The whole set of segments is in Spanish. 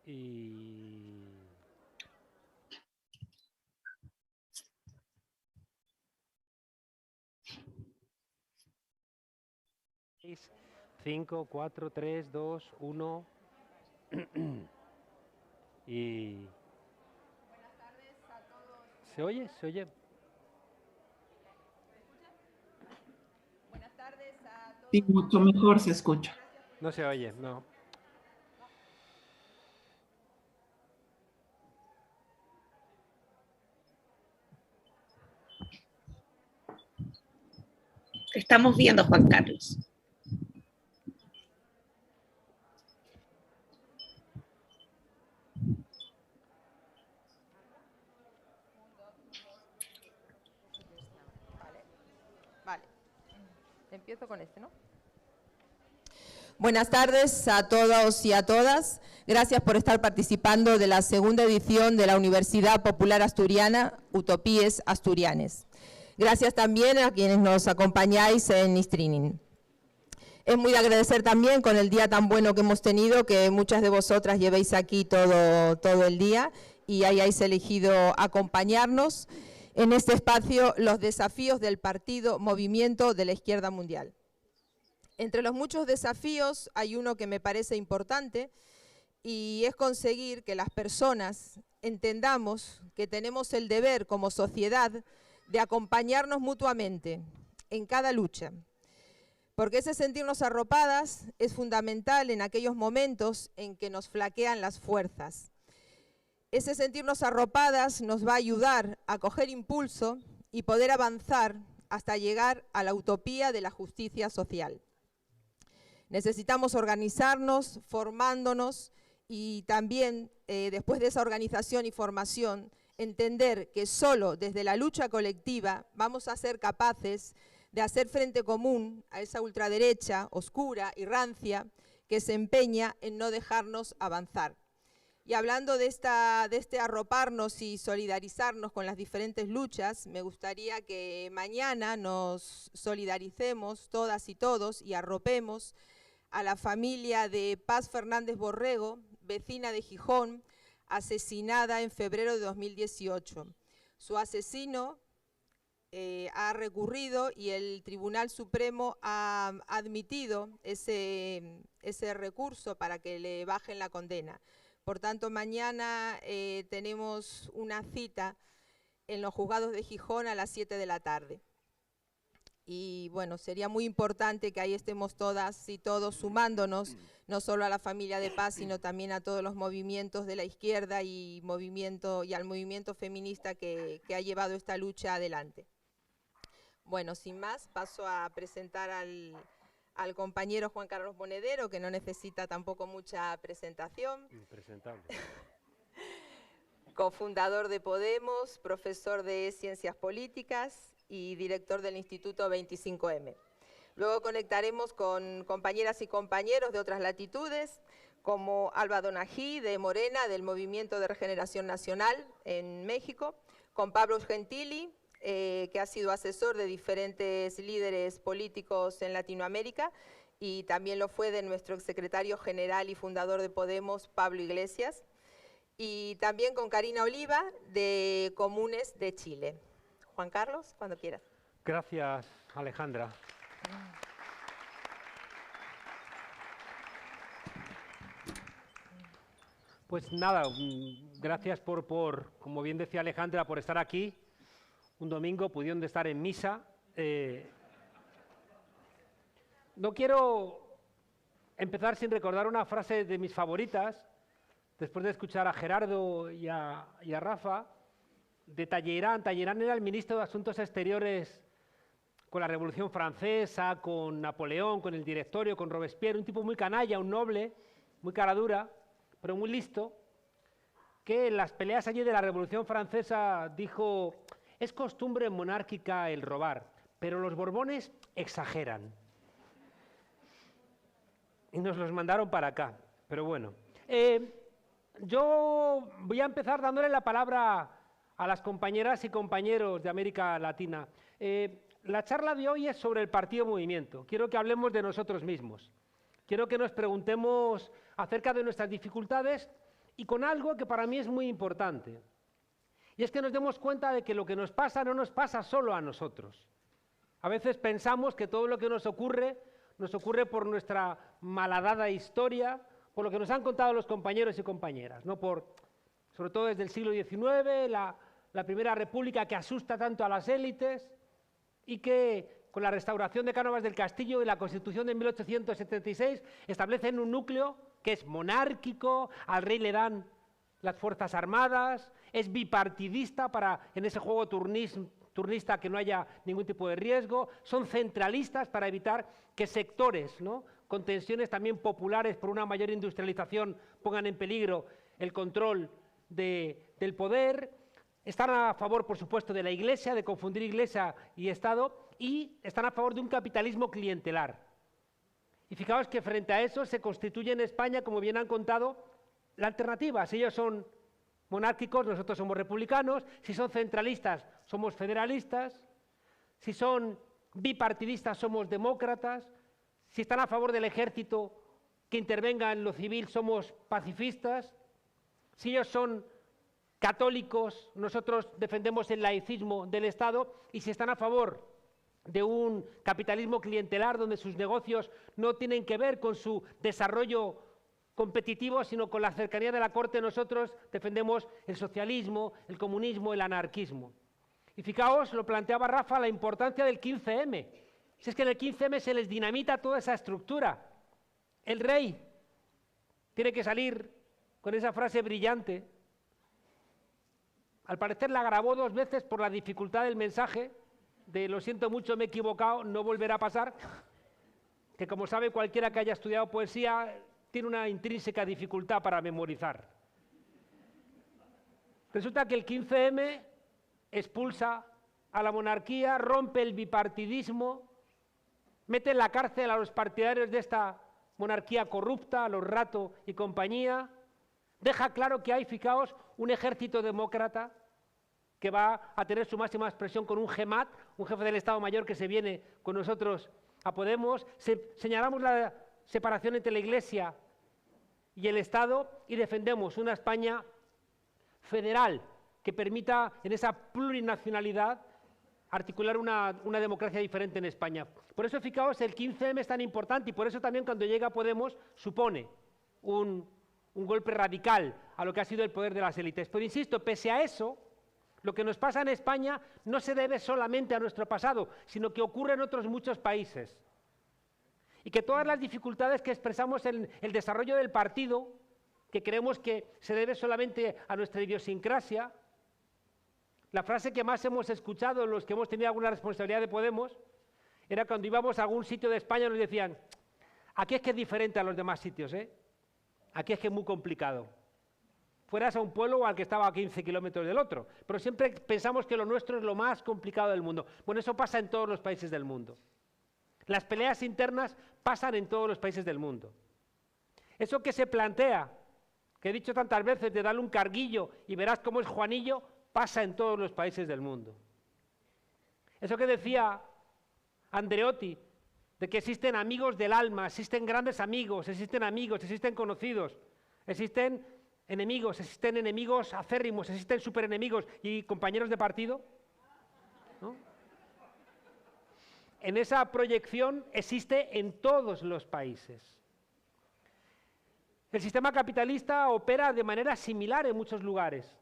Y 5, 4, 3, 2, 1 y... Buenas tardes a todos. ¿Se oye? ¿Se oye? Buenas tardes a todos. Sí, mucho mejor se escucha. No se oye, no. Te estamos viendo, Juan Carlos. Vale. Empiezo con este, ¿no? Buenas tardes a todos y a todas. Gracias por estar participando de la segunda edición de la Universidad Popular Asturiana, Utopíes Asturianes. Gracias también a quienes nos acompañáis en streaming. Es muy de agradecer también con el día tan bueno que hemos tenido, que muchas de vosotras llevéis aquí todo el día y hayáis elegido acompañarnos en este espacio, los desafíos del partido Movimiento de la Izquierda Mundial. Entre los muchos desafíos hay uno que me parece importante y es conseguir que las personas entendamos que tenemos el deber como sociedad de acompañarnos mutuamente en cada lucha. Porque ese sentirnos arropadas es fundamental en aquellos momentos en que nos flaquean las fuerzas. Ese sentirnos arropadas nos va a ayudar a coger impulso y poder avanzar hasta llegar a la utopía de la justicia social. Necesitamos organizarnos, formándonos y también, después de esa organización y formación, entender que solo desde la lucha colectiva vamos a ser capaces de hacer frente común a esa ultraderecha oscura y rancia que se empeña en no dejarnos avanzar. Y hablando de este arroparnos y solidarizarnos con las diferentes luchas, me gustaría que mañana nos solidaricemos todas y todos y arropemos a la familia de Paz Fernández Borrego, vecina de Gijón, asesinada en febrero de 2018. Su asesino ha recurrido y el Tribunal Supremo ha admitido ese recurso para que le bajen la condena. Por tanto, mañana tenemos una cita en los juzgados de Gijón a las 7 de la tarde. Y bueno, sería muy importante que ahí estemos todas y todos sumándonos, no solo a la familia de Paz, sino también a todos los movimientos de la izquierda y al movimiento feminista que ha llevado esta lucha adelante. Bueno, sin más, paso a presentar al compañero Juan Carlos Monedero, que no necesita tampoco mucha presentación. Impresentable. Cofundador de Podemos, profesor de Ciencias Políticas y director del Instituto 25M. Luego conectaremos con compañeras y compañeros de otras latitudes, como Alba Donají, de Morena, del Movimiento de Regeneración Nacional en México, con Pablo Gentili, que ha sido asesor de diferentes líderes políticos en Latinoamérica, y también lo fue de nuestro exsecretario general y fundador de Podemos, Pablo Iglesias, y también con Karina Oliva, de Comunes de Chile. Juan Carlos, cuando quieras. Gracias, Alejandra. Pues nada, gracias por, como bien decía Alejandra, por estar aquí un domingo, pudiendo estar en misa. No quiero empezar sin recordar una frase de mis favoritas, después de escuchar a Gerardo y a Rafa, de Talleyrand. Talleyrand era el ministro de Asuntos Exteriores con la Revolución Francesa, con Napoleón, con el Directorio, con Robespierre, un tipo muy canalla, un noble, muy cara dura, pero muy listo, que en las peleas allí de la Revolución Francesa dijo: es costumbre monárquica el robar, pero los Borbones exageran. Y nos los mandaron para acá, pero bueno. Yo voy a empezar dándole la palabra a las compañeras y compañeros de América Latina. La charla de hoy es sobre el Partido Movimiento. Quiero que hablemos de nosotros mismos. Quiero que nos preguntemos acerca de nuestras dificultades y con algo que para mí es muy importante. Y es que nos demos cuenta de que lo que nos pasa no nos pasa solo a nosotros. A veces pensamos que todo lo que nos ocurre por nuestra malhadada historia, por lo que nos han contado los compañeros y compañeras, ¿no? Sobre todo desde el siglo XIX, la Primera República, que asusta tanto a las élites, y que con la restauración de Cánovas del Castillo y la Constitución de 1876 establecen un núcleo que es monárquico, al rey le dan las Fuerzas Armadas, es bipartidista para en ese juego turnista que no haya ningún tipo de riesgo, son centralistas para evitar que sectores, ¿no?, con tensiones también populares por una mayor industrialización pongan en peligro el control del poder. Están a favor, por supuesto, de la Iglesia, de confundir Iglesia y Estado, y están a favor de un capitalismo clientelar. Y fijaos que frente a eso se constituye en España, como bien han contado, la alternativa. Si ellos son monárquicos, nosotros somos republicanos; si son centralistas, somos federalistas; si son bipartidistas, somos demócratas; si están a favor del ejército que intervenga en lo civil, somos pacifistas; si ellos son católicos, nosotros defendemos el laicismo del Estado; y si están a favor de un capitalismo clientelar donde sus negocios no tienen que ver con su desarrollo competitivo, sino con la cercanía de la corte, nosotros defendemos el socialismo, el comunismo, el anarquismo. Y fijaos, lo planteaba Rafa, la importancia del 15M. Si es que en el 15M se les dinamita toda esa estructura. El rey tiene que salir con esa frase brillante. Al parecer la grabó 2 veces por la dificultad del mensaje, de lo siento mucho, me he equivocado, no volverá a pasar, que como sabe cualquiera que haya estudiado poesía, tiene una intrínseca dificultad para memorizar. Resulta que el 15M expulsa a la monarquía, rompe el bipartidismo, mete en la cárcel a los partidarios de esta monarquía corrupta, a los Rato y compañía, deja claro que hay, fijaos, un ejército demócrata que va a tener su máxima expresión con un GEMAT, un jefe del Estado Mayor que se viene con nosotros a Podemos. Señalamos la separación entre la Iglesia y el Estado y defendemos una España federal que permita en esa plurinacionalidad articular una democracia diferente en España. Por eso, fijaos, el 15M es tan importante y por eso también cuando llega Podemos supone un golpe radical a lo que ha sido el poder de las élites. Pero insisto, pese a eso, lo que nos pasa en España no se debe solamente a nuestro pasado, sino que ocurre en otros muchos países. Y que todas las dificultades que expresamos en el desarrollo del partido, que creemos que se debe solamente a nuestra idiosincrasia, la frase que más hemos escuchado los que hemos tenido alguna responsabilidad de Podemos, era cuando íbamos a algún sitio de España nos decían: aquí es que es diferente a los demás sitios, aquí es que es muy complicado. Fueras a un pueblo o al que estaba a 15 kilómetros del otro, pero siempre pensamos que lo nuestro es lo más complicado del mundo. Bueno, eso pasa en todos los países del mundo. Las peleas internas pasan en todos los países del mundo. Eso que se plantea, que he dicho tantas veces, de darle un carguillo y verás cómo es Juanillo, pasa en todos los países del mundo. Eso que decía Andreotti, de que existen amigos del alma, existen grandes amigos, existen conocidos, existen enemigos acérrimos, existen superenemigos y compañeros de partido, ¿no? En esa proyección existe en todos los países. El sistema capitalista opera de manera similar en muchos lugares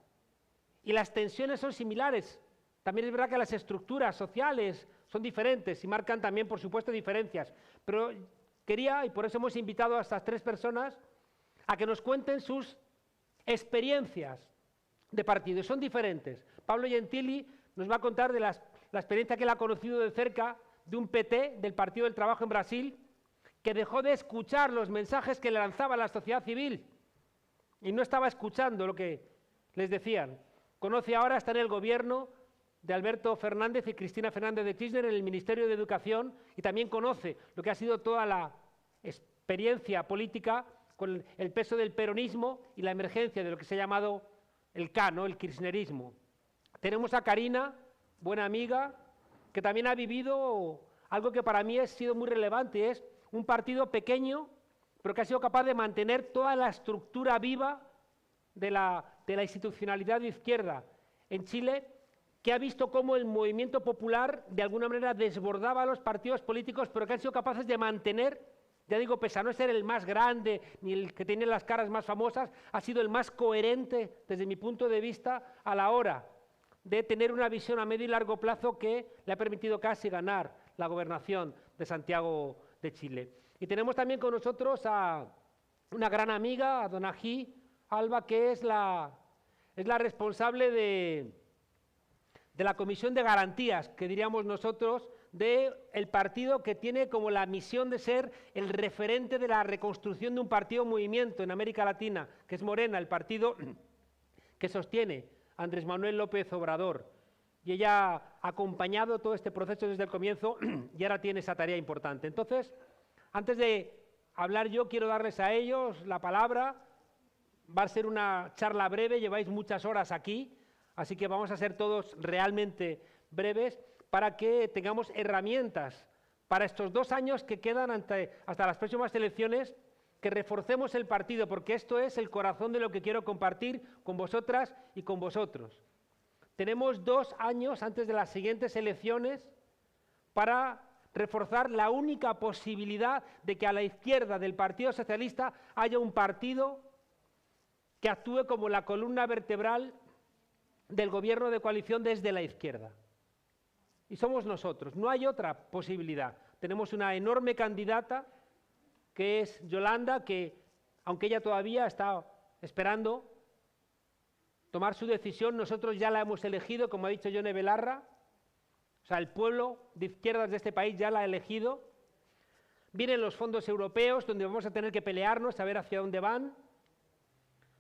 y las tensiones son similares. También es verdad que las estructuras sociales son diferentes y marcan también, por supuesto, diferencias, pero quería, y por eso hemos invitado a estas 3 personas, a que nos cuenten sus experiencias de partido. Y son diferentes. Pablo Gentili nos va a contar de la experiencia que él ha conocido de cerca de un PT, del Partido del Trabajo en Brasil, que dejó de escuchar los mensajes que le lanzaba la sociedad civil y no estaba escuchando lo que les decían. Conoce ahora, está en el gobierno de Alberto Fernández y Cristina Fernández de Kirchner en el Ministerio de Educación, y también conoce lo que ha sido toda la experiencia política con el peso del peronismo y la emergencia de lo que se ha llamado el K, ¿no?, el kirchnerismo. Tenemos a Karina, buena amiga, que también ha vivido algo que para mí ha sido muy relevante, es un partido pequeño, pero que ha sido capaz de mantener toda la estructura viva de la institucionalidad de izquierda en Chile, que ha visto cómo el movimiento popular de alguna manera desbordaba a los partidos políticos, pero que han sido capaces de mantener, ya digo, pese a no ser el más grande ni el que tiene las caras más famosas, ha sido el más coherente desde mi punto de vista a la hora de tener una visión a medio y largo plazo que le ha permitido casi ganar la gobernación de Santiago de Chile. Y tenemos también con nosotros a una gran amiga, a Donají Alba, que es la responsable de la Comisión de Garantías, que diríamos nosotros, del partido que tiene como la misión de ser el referente de la reconstrucción de un partido movimiento en América Latina, que es Morena, el partido que sostiene Andrés Manuel López Obrador. Y ella ha acompañado todo este proceso desde el comienzo y ahora tiene esa tarea importante. Entonces, antes de hablar yo, quiero darles a ellos la palabra. Va a ser una charla breve, lleváis muchas horas aquí, así que vamos a ser todos realmente breves para que tengamos herramientas para estos 2 años que quedan hasta las próximas elecciones, que reforcemos el partido, porque esto es el corazón de lo que quiero compartir con vosotras y con vosotros. Tenemos 2 años antes de las siguientes elecciones para reforzar la única posibilidad de que a la izquierda del Partido Socialista haya un partido que actúe como la columna vertebral del gobierno de coalición desde la izquierda. Y somos nosotros, no hay otra posibilidad. Tenemos una enorme candidata, que es Yolanda, que aunque ella todavía está esperando tomar su decisión, nosotros ya la hemos elegido, como ha dicho Yone Belarra, o sea, el pueblo de izquierdas de este país ya la ha elegido. Vienen los fondos europeos, donde vamos a tener que pelearnos, a ver hacia dónde van.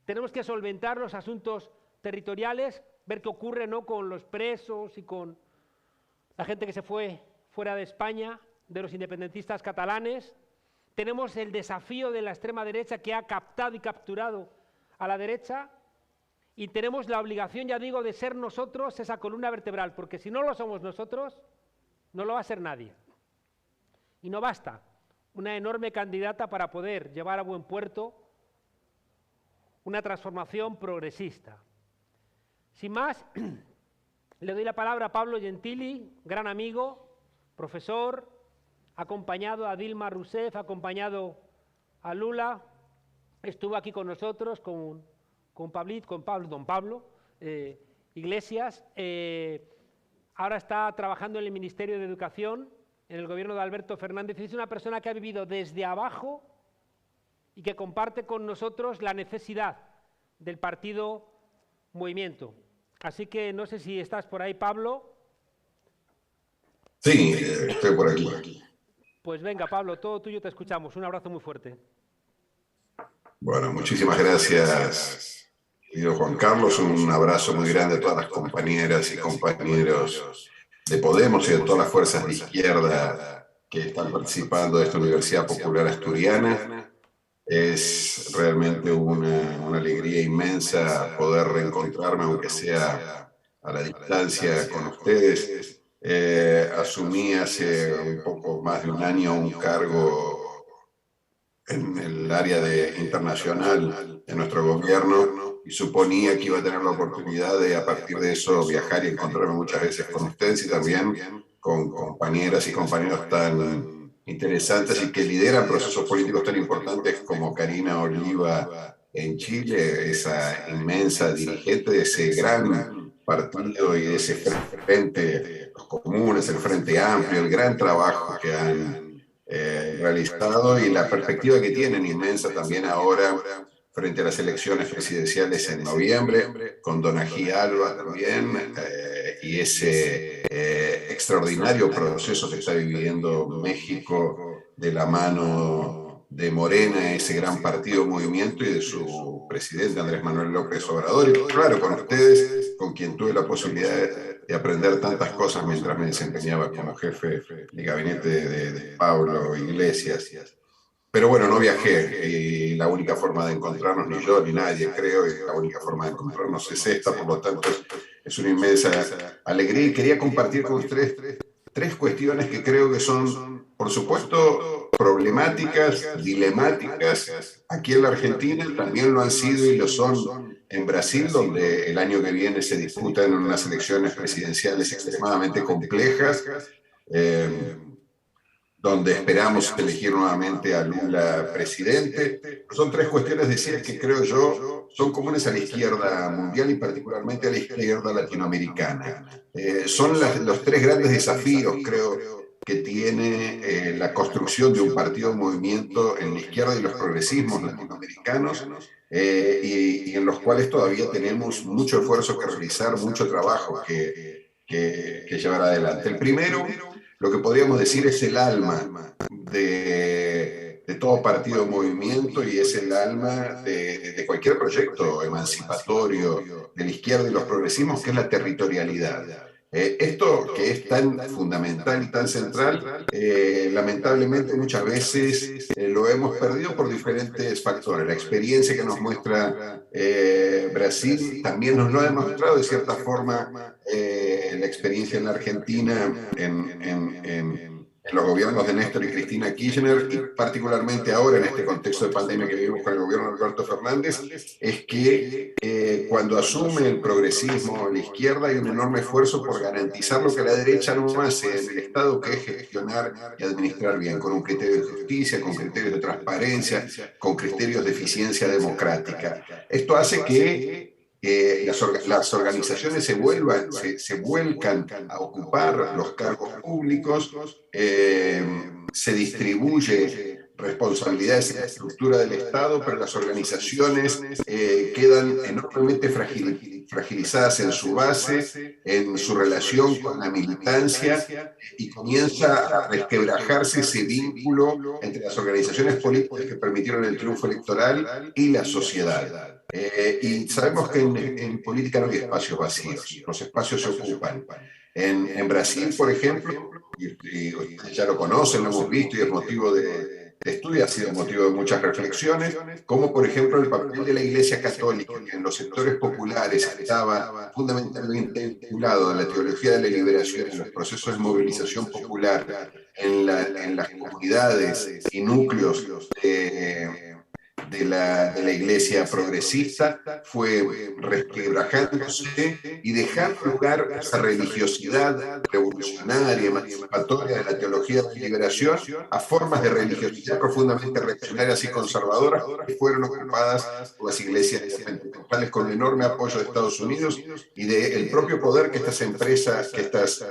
Tenemos que solventar los asuntos territoriales, ver qué ocurre, ¿no?, con los presos y con la gente que se fue fuera de España, de los independentistas catalanes. Tenemos el desafío de la extrema derecha, que ha captado y capturado a la derecha, y tenemos la obligación, ya digo, de ser nosotros esa columna vertebral, porque si no lo somos nosotros, no lo va a ser nadie. Y no basta una enorme candidata para poder llevar a buen puerto una transformación progresista. Sin más, le doy la palabra a Pablo Gentili, gran amigo, profesor, ha acompañado a Dilma Rousseff, ha acompañado a Lula, estuvo aquí con nosotros, con don Pablo Iglesias, ahora está trabajando en el Ministerio de Educación, en el gobierno de Alberto Fernández, y es una persona que ha vivido desde abajo y que comparte con nosotros la necesidad del partido Movimiento. Así que no sé si estás por ahí, Pablo. Sí, estoy por aquí. Pues venga, Pablo, todo tuyo, te escuchamos. Un abrazo muy fuerte. Bueno, muchísimas gracias, querido Juan Carlos. Un abrazo muy grande a todas las compañeras y compañeros de Podemos y de todas las fuerzas de izquierda que están participando de esta Universidad Popular Asturiana. Es realmente una alegría inmensa poder reencontrarme, aunque sea a la distancia, con ustedes. Asumí hace un poco más de un año un cargo en el área internacional de nuestro gobierno y suponía que iba a tener la oportunidad de, a partir de eso, viajar y encontrarme muchas veces con ustedes y también con compañeras y compañeros tan interesantes y que lideran procesos políticos tan importantes como Karina Oliva en Chile, esa inmensa dirigente de ese gran partido y de ese frente, los comunes, el Frente Amplio, el gran trabajo que han realizado y la perspectiva que tienen inmensa también ahora frente a las elecciones presidenciales en noviembre, con Donají Alba también, y ese extraordinario proceso que está viviendo México de la mano de Morena, ese gran partido movimiento, y de su presidente Andrés Manuel López Obrador, y claro, con ustedes, con quien tuve la posibilidad de aprender tantas cosas mientras me desempeñaba como jefe de gabinete de Pablo Iglesias. Pero bueno, no viajé y la única forma de encontrarnos, ni yo ni nadie creo, y la única forma de encontrarnos es esta, por lo tanto es una inmensa alegría y quería compartir con ustedes tres cuestiones que creo que son, por supuesto, problemáticas, dilemáticas. Aquí en la Argentina también lo han sido y lo son en Brasil, donde el año que viene se disputan unas elecciones presidenciales extremadamente complejas, donde esperamos elegir nuevamente a Lula presidente. Son tres cuestiones, decía, que creo yo son comunes a la izquierda mundial y particularmente a la izquierda latinoamericana. Son los tres grandes desafíos, creo, que tiene la construcción de un partido movimiento en la izquierda y los progresismos latinoamericanos, y en los cuales todavía tenemos mucho esfuerzo que realizar, mucho trabajo que llevar adelante. El primero, lo que podríamos decir, es el alma de todo partido movimiento, y es el alma de cualquier proyecto emancipatorio de la izquierda y los progresismos, que es la territorialidad. Esto que es tan fundamental y tan central, lamentablemente muchas veces lo hemos perdido por diferentes factores. La experiencia que nos muestra Brasil también nos lo ha demostrado de cierta forma. La experiencia en la Argentina, en los gobiernos de Néstor y Cristina Kirchner, y particularmente ahora en este contexto de pandemia que vivimos con el gobierno de Alberto Fernández, es que cuando asume el progresismo, la izquierda, hay un enorme esfuerzo por garantizar lo que la derecha no hace en el Estado, que es gestionar y administrar bien, con un criterio de justicia, con criterios de transparencia, con criterios de eficiencia democrática. Esto hace que las organizaciones se vuelcan a ocupar los cargos públicos, se distribuye responsabilidades en la estructura del Estado, pero las organizaciones quedan enormemente fragilizadas en su base, en su relación con la militancia, y comienza a resquebrajarse ese vínculo entre las organizaciones políticas que permitieron el triunfo electoral y la sociedad. Y sabemos que en política no hay espacios vacíos, los espacios se ocupan. En Brasil, por ejemplo, y ustedes ya lo conocen, lo hemos visto y es motivo de estudio, ha sido motivo de muchas reflexiones, como por ejemplo el papel de la Iglesia Católica, que en los sectores populares estaba fundamentalmente vinculado a la teología de la liberación, en los procesos de movilización popular, en las comunidades y núcleos de la Iglesia progresista, fue resquebrajándose y dejando lugar a esa religiosidad revolucionaria, emancipatoria de la teología de liberación, a formas de religiosidad profundamente reaccionarias y conservadoras que fueron ocupadas por las iglesias pentecostales, con enorme apoyo de Estados Unidos y del propio poder que estas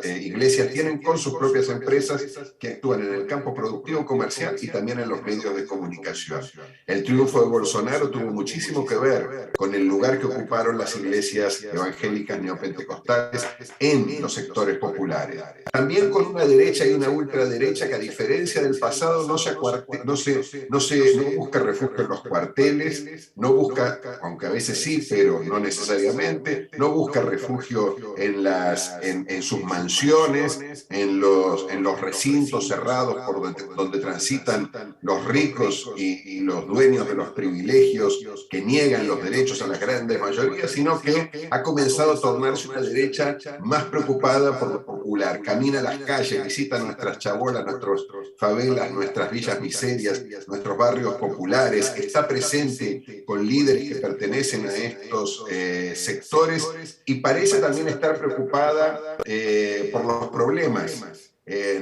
iglesias tienen con sus propias empresas, que actúan en el campo productivo, comercial y también en los medios de comunicación. El triunfo de Bolsonaro tuvo muchísimo que ver con el lugar que ocuparon las iglesias evangélicas neopentecostales en los sectores populares. También con una derecha y una ultraderecha que, a diferencia del pasado, no busca refugio en los cuarteles, no busca, aunque a veces sí, pero no necesariamente, no busca refugio en sus mansiones, en los recintos cerrados por donde transitan los ricos y los dueños de los privilegios que niegan los derechos a las grandes mayorías, sino que ha comenzado a tornarse una derecha más preocupada por lo popular. Camina a las calles, visita nuestras chabolas, nuestras favelas, nuestras villas miserias, nuestros barrios populares, está presente con líderes que pertenecen a estos sectores, y parece también estar preocupada por los problemas.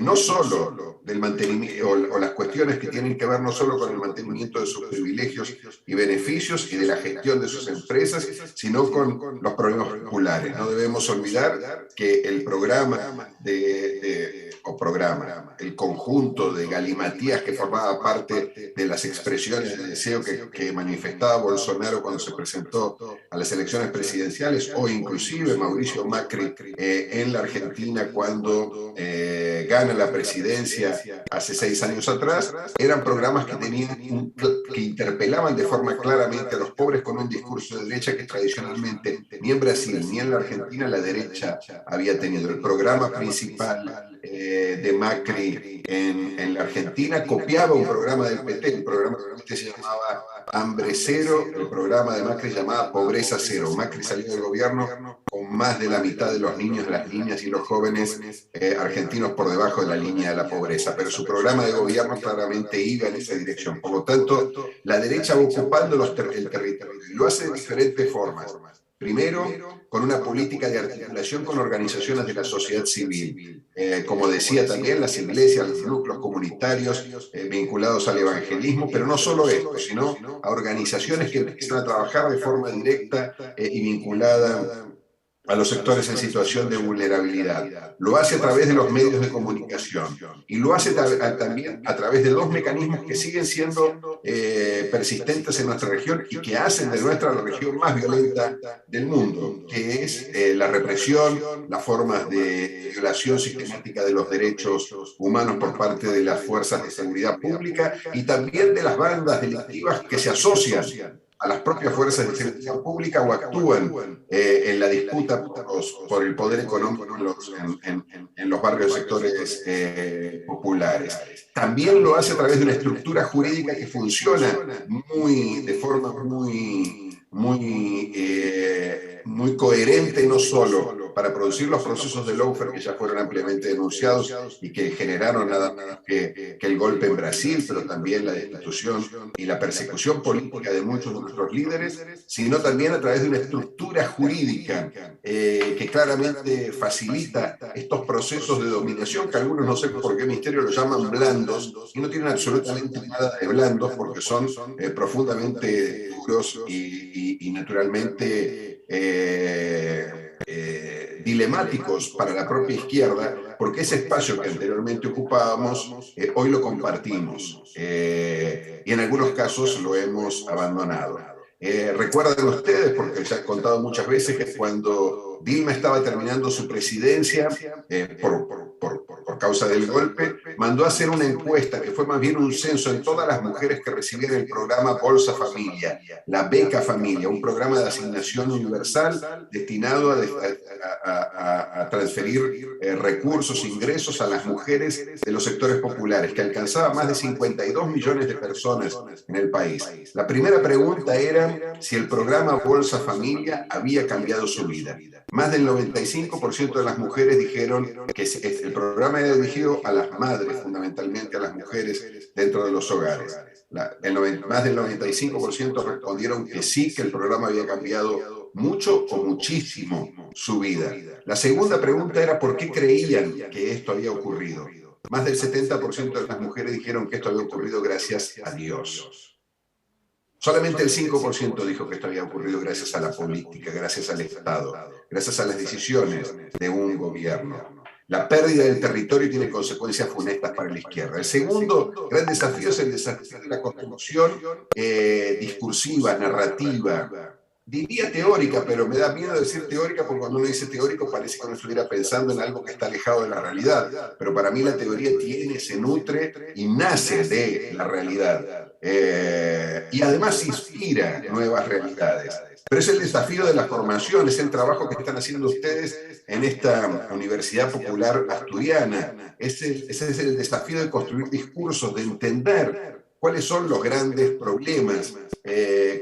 No solo del mantenimiento o las cuestiones que tienen que ver no solo con el mantenimiento de sus privilegios y beneficios y de la gestión de sus empresas, sino con los problemas populares. No debemos olvidar que el programa o programa, el conjunto de galimatías que formaba parte de las expresiones de deseo que manifestaba Bolsonaro cuando se presentó a las elecciones presidenciales, o inclusive Mauricio Macri en la Argentina cuando gana la presidencia hace 6 años atrás, eran programas que interpelaban de forma claramente a los pobres con un discurso de derecha que tradicionalmente ni en Brasil ni en la Argentina la derecha había tenido. El programa principal de Macri en la Argentina copiaba un programa del PT, el programa del PT se llamaba Hambre Cero, el programa de Macri se llamaba Pobreza Cero. Macri salió del gobierno con más de la mitad de los niños, las niñas y los jóvenes argentinos por debajo de la línea de la pobreza, pero su programa de gobierno claramente iba en esa dirección. Por lo tanto, la derecha va ocupando el territorio y lo hace de diferentes formas. Primero, con una política de articulación con organizaciones de la sociedad civil. Como decía también, las iglesias, los núcleos comunitarios vinculados al evangelismo, pero no solo esto, sino a organizaciones que empiezan a trabajar de forma directa y vinculada a los sectores en situación de vulnerabilidad. Lo hace a través de los medios de comunicación y lo hace también a través de 2 mecanismos que siguen siendo persistentes en nuestra región y que hacen de nuestra la región más violenta del mundo, que es la represión, las formas de violación sistemática de los derechos humanos por parte de las fuerzas de seguridad pública y también de las bandas delictivas que se asocian a las propias fuerzas de seguridad pública o actúan en la disputa por el poder económico en los barrios sectores populares. También lo hace a través de una estructura jurídica que funciona de forma muy coherente, no solo para producir los procesos de lawfare que ya fueron ampliamente denunciados y que generaron nada menos que el golpe en Brasil, pero también la destitución y la persecución política de muchos de nuestros líderes, sino también a través de una estructura jurídica que claramente facilita estos procesos de dominación, que algunos no sé por qué misterio lo llaman blandos, y no tienen absolutamente nada de blandos porque son profundamente duros y naturalmente dilemáticos para la propia izquierda, porque ese espacio que anteriormente ocupábamos, hoy lo compartimos y en algunos casos lo hemos abandonado. Recuerdan ustedes, porque ya he contado muchas veces, que cuando Dilma estaba terminando su presidencia por causa del golpe, mandó a hacer una encuesta que fue más bien un censo en todas las mujeres que recibían el programa Bolsa Familia, la Beca Familia, un programa de asignación universal destinado a transferir recursos, ingresos a las mujeres de los sectores populares, que alcanzaba más de 52 millones de personas en el país. La primera pregunta era si el programa Bolsa Familia había cambiado su vida. Más del 95% de las mujeres dijeron que el programa era dirigido a las madres, fundamentalmente a las mujeres dentro de los hogares. Más del 95% respondieron que sí, que el programa había cambiado mucho o muchísimo su vida. La segunda pregunta era por qué creían que esto había ocurrido. Más del 70% de las mujeres dijeron que esto había ocurrido gracias a Dios. Solamente el 5% dijo que esto había ocurrido gracias a la política, gracias al Estado, gracias a las decisiones de un gobierno. La pérdida del territorio tiene consecuencias funestas para la izquierda. El segundo gran desafío es el desafío de la construcción discursiva, narrativa, diría teórica, pero me da miedo decir teórica porque cuando uno dice teórico parece que uno estuviera pensando en algo que está alejado de la realidad. Pero para mí la teoría se nutre y nace de la realidad. Y además inspira nuevas realidades. Pero es el desafío de la formación, es el trabajo que están haciendo ustedes en esta Universidad Popular Asturiana. Ese es el desafío de construir discursos, de entender cuáles son los grandes problemas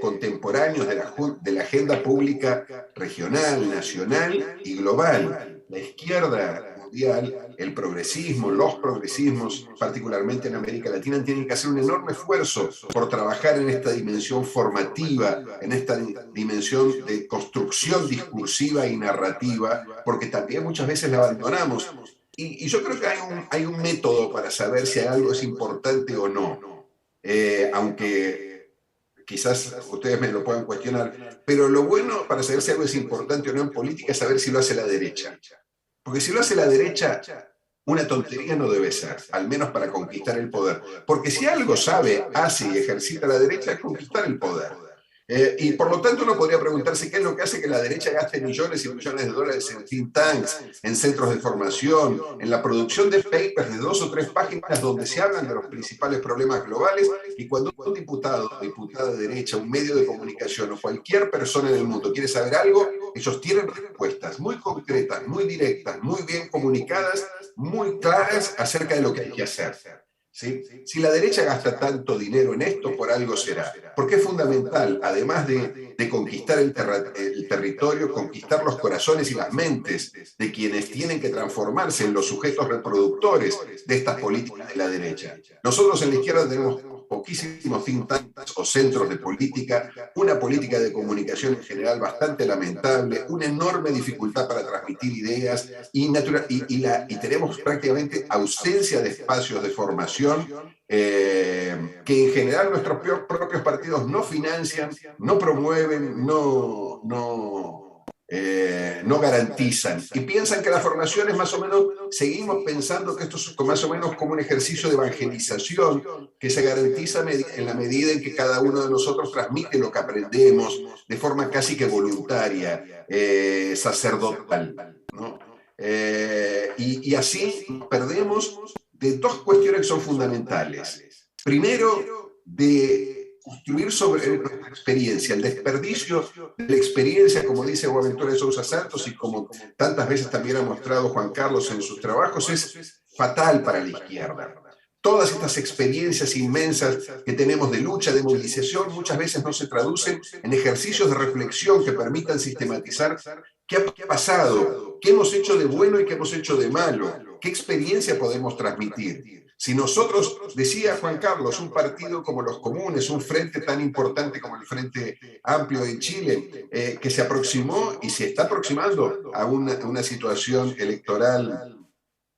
contemporáneos de la agenda pública regional, nacional y global. La izquierda mundial, el progresismo, los progresismos, particularmente en América Latina, tienen que hacer un enorme esfuerzo por trabajar en esta dimensión formativa, en esta dimensión de construcción discursiva y narrativa, porque también muchas veces la abandonamos. Y yo creo que hay un método para saber si algo es importante o no, aunque quizás ustedes me lo puedan cuestionar, pero lo bueno para saber si algo es importante o no en política es saber si lo hace la derecha. Porque si lo hace la derecha, una tontería no debe ser, al menos para conquistar el poder. Porque si algo sabe, hace y ejercita la derecha es conquistar el poder. Y por lo tanto uno podría preguntarse qué es lo que hace que la derecha gaste millones y millones de dólares en think tanks, en centros de formación, en la producción de papers de 2 o 3 páginas donde se hablan de los principales problemas globales, y cuando un diputado o diputada de derecha, un medio de comunicación o cualquier persona en el mundo quiere saber algo, ellos tienen respuestas muy concretas, muy directas, muy bien comunicadas, muy claras acerca de lo que hay que hacer. ¿Sí? Si la derecha gasta tanto dinero en esto, por algo será. Porque es fundamental, además de conquistar el territorio, conquistar los corazones y las mentes de quienes tienen que transformarse en los sujetos reproductores de estas políticas de la derecha. Nosotros en la izquierda tenemos poquísimos think tanks o centros de política, una política de comunicación en general bastante lamentable, una enorme dificultad para transmitir ideas y tenemos prácticamente ausencia de espacios de formación que en general nuestros propios partidos no financian, no promueven, no garantizan, y piensan que la formación es más o menos, seguimos pensando que esto es más o menos como un ejercicio de evangelización que se garantiza en la medida en que cada uno de nosotros transmite lo que aprendemos de forma casi que voluntaria, sacerdotal, ¿no? Y así nos perdemos de 2 cuestiones que son fundamentales. Primero, de construir sobre nuestra experiencia, el desperdicio de la experiencia, como dice Boaventura de Sousa Santos y como tantas veces también ha mostrado Juan Carlos en sus trabajos, es fatal para la izquierda. Todas estas experiencias inmensas que tenemos de lucha, de movilización, muchas veces no se traducen en ejercicios de reflexión que permitan sistematizar qué ha pasado, qué hemos hecho de bueno y qué hemos hecho de malo, qué experiencia podemos transmitir. Si nosotros, decía Juan Carlos, un partido como los comunes, un frente tan importante como el Frente Amplio de Chile, que se aproximó y se está aproximando a una situación electoral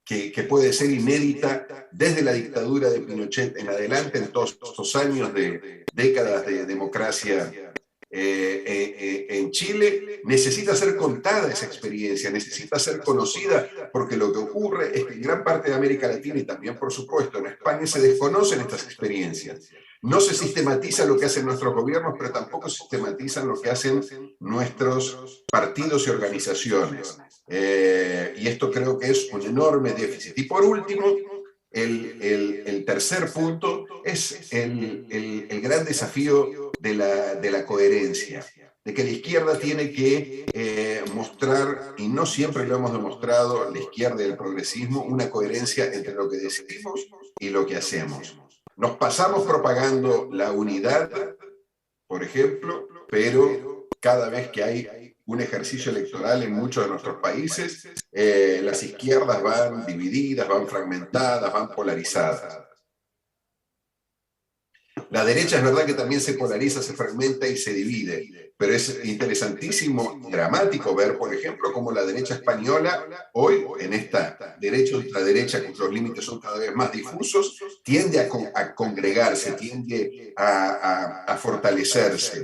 que puede ser inédita desde la dictadura de Pinochet en adelante, en todos estos años de décadas de democracia en Chile, necesita ser contada esa experiencia, necesita ser conocida, porque lo que ocurre es que en gran parte de América Latina y también, por supuesto, en España se desconocen estas experiencias. No se sistematiza lo que hacen nuestros gobiernos, pero tampoco se sistematizan lo que hacen nuestros partidos y organizaciones. Y esto creo que es un enorme déficit. Y por último, el tercer punto es el gran desafío de la coherencia, de que la izquierda tiene que mostrar, y no siempre lo hemos demostrado, la izquierda y el progresismo, una coherencia entre lo que decimos y lo que hacemos. Nos pasamos propagando la unidad, por ejemplo, pero cada vez que hay un ejercicio electoral en muchos de nuestros países, las izquierdas van divididas, van fragmentadas, van polarizadas. La derecha es verdad que también se polariza, se fragmenta y se divide, pero es interesantísimo, dramático ver, por ejemplo, cómo la derecha española, hoy, en esta derecha ultraderecha, cuyos límites son cada vez más difusos, tiende a congregarse, tiende a fortalecerse.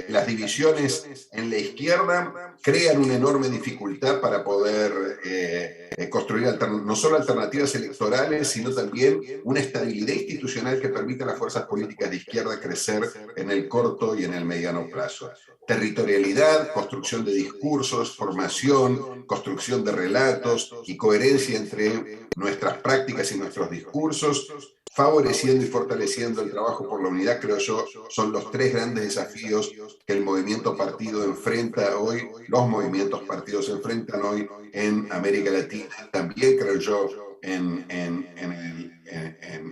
Las divisiones en la izquierda crean una enorme dificultad para poder construir no solo alternativas electorales, sino también una estabilidad institucional que permita a las fuerzas políticas de izquierda crecer en el corto y en el mediano plazo. Territorialidad, construcción de discursos, formación, construcción de relatos y coherencia entre nuestras prácticas y nuestros discursos, favoreciendo y fortaleciendo el trabajo por la unidad, creo yo, son los 3 grandes desafíos que el movimiento partido enfrenta hoy, los movimientos partidos enfrentan hoy en América Latina, también creo yo en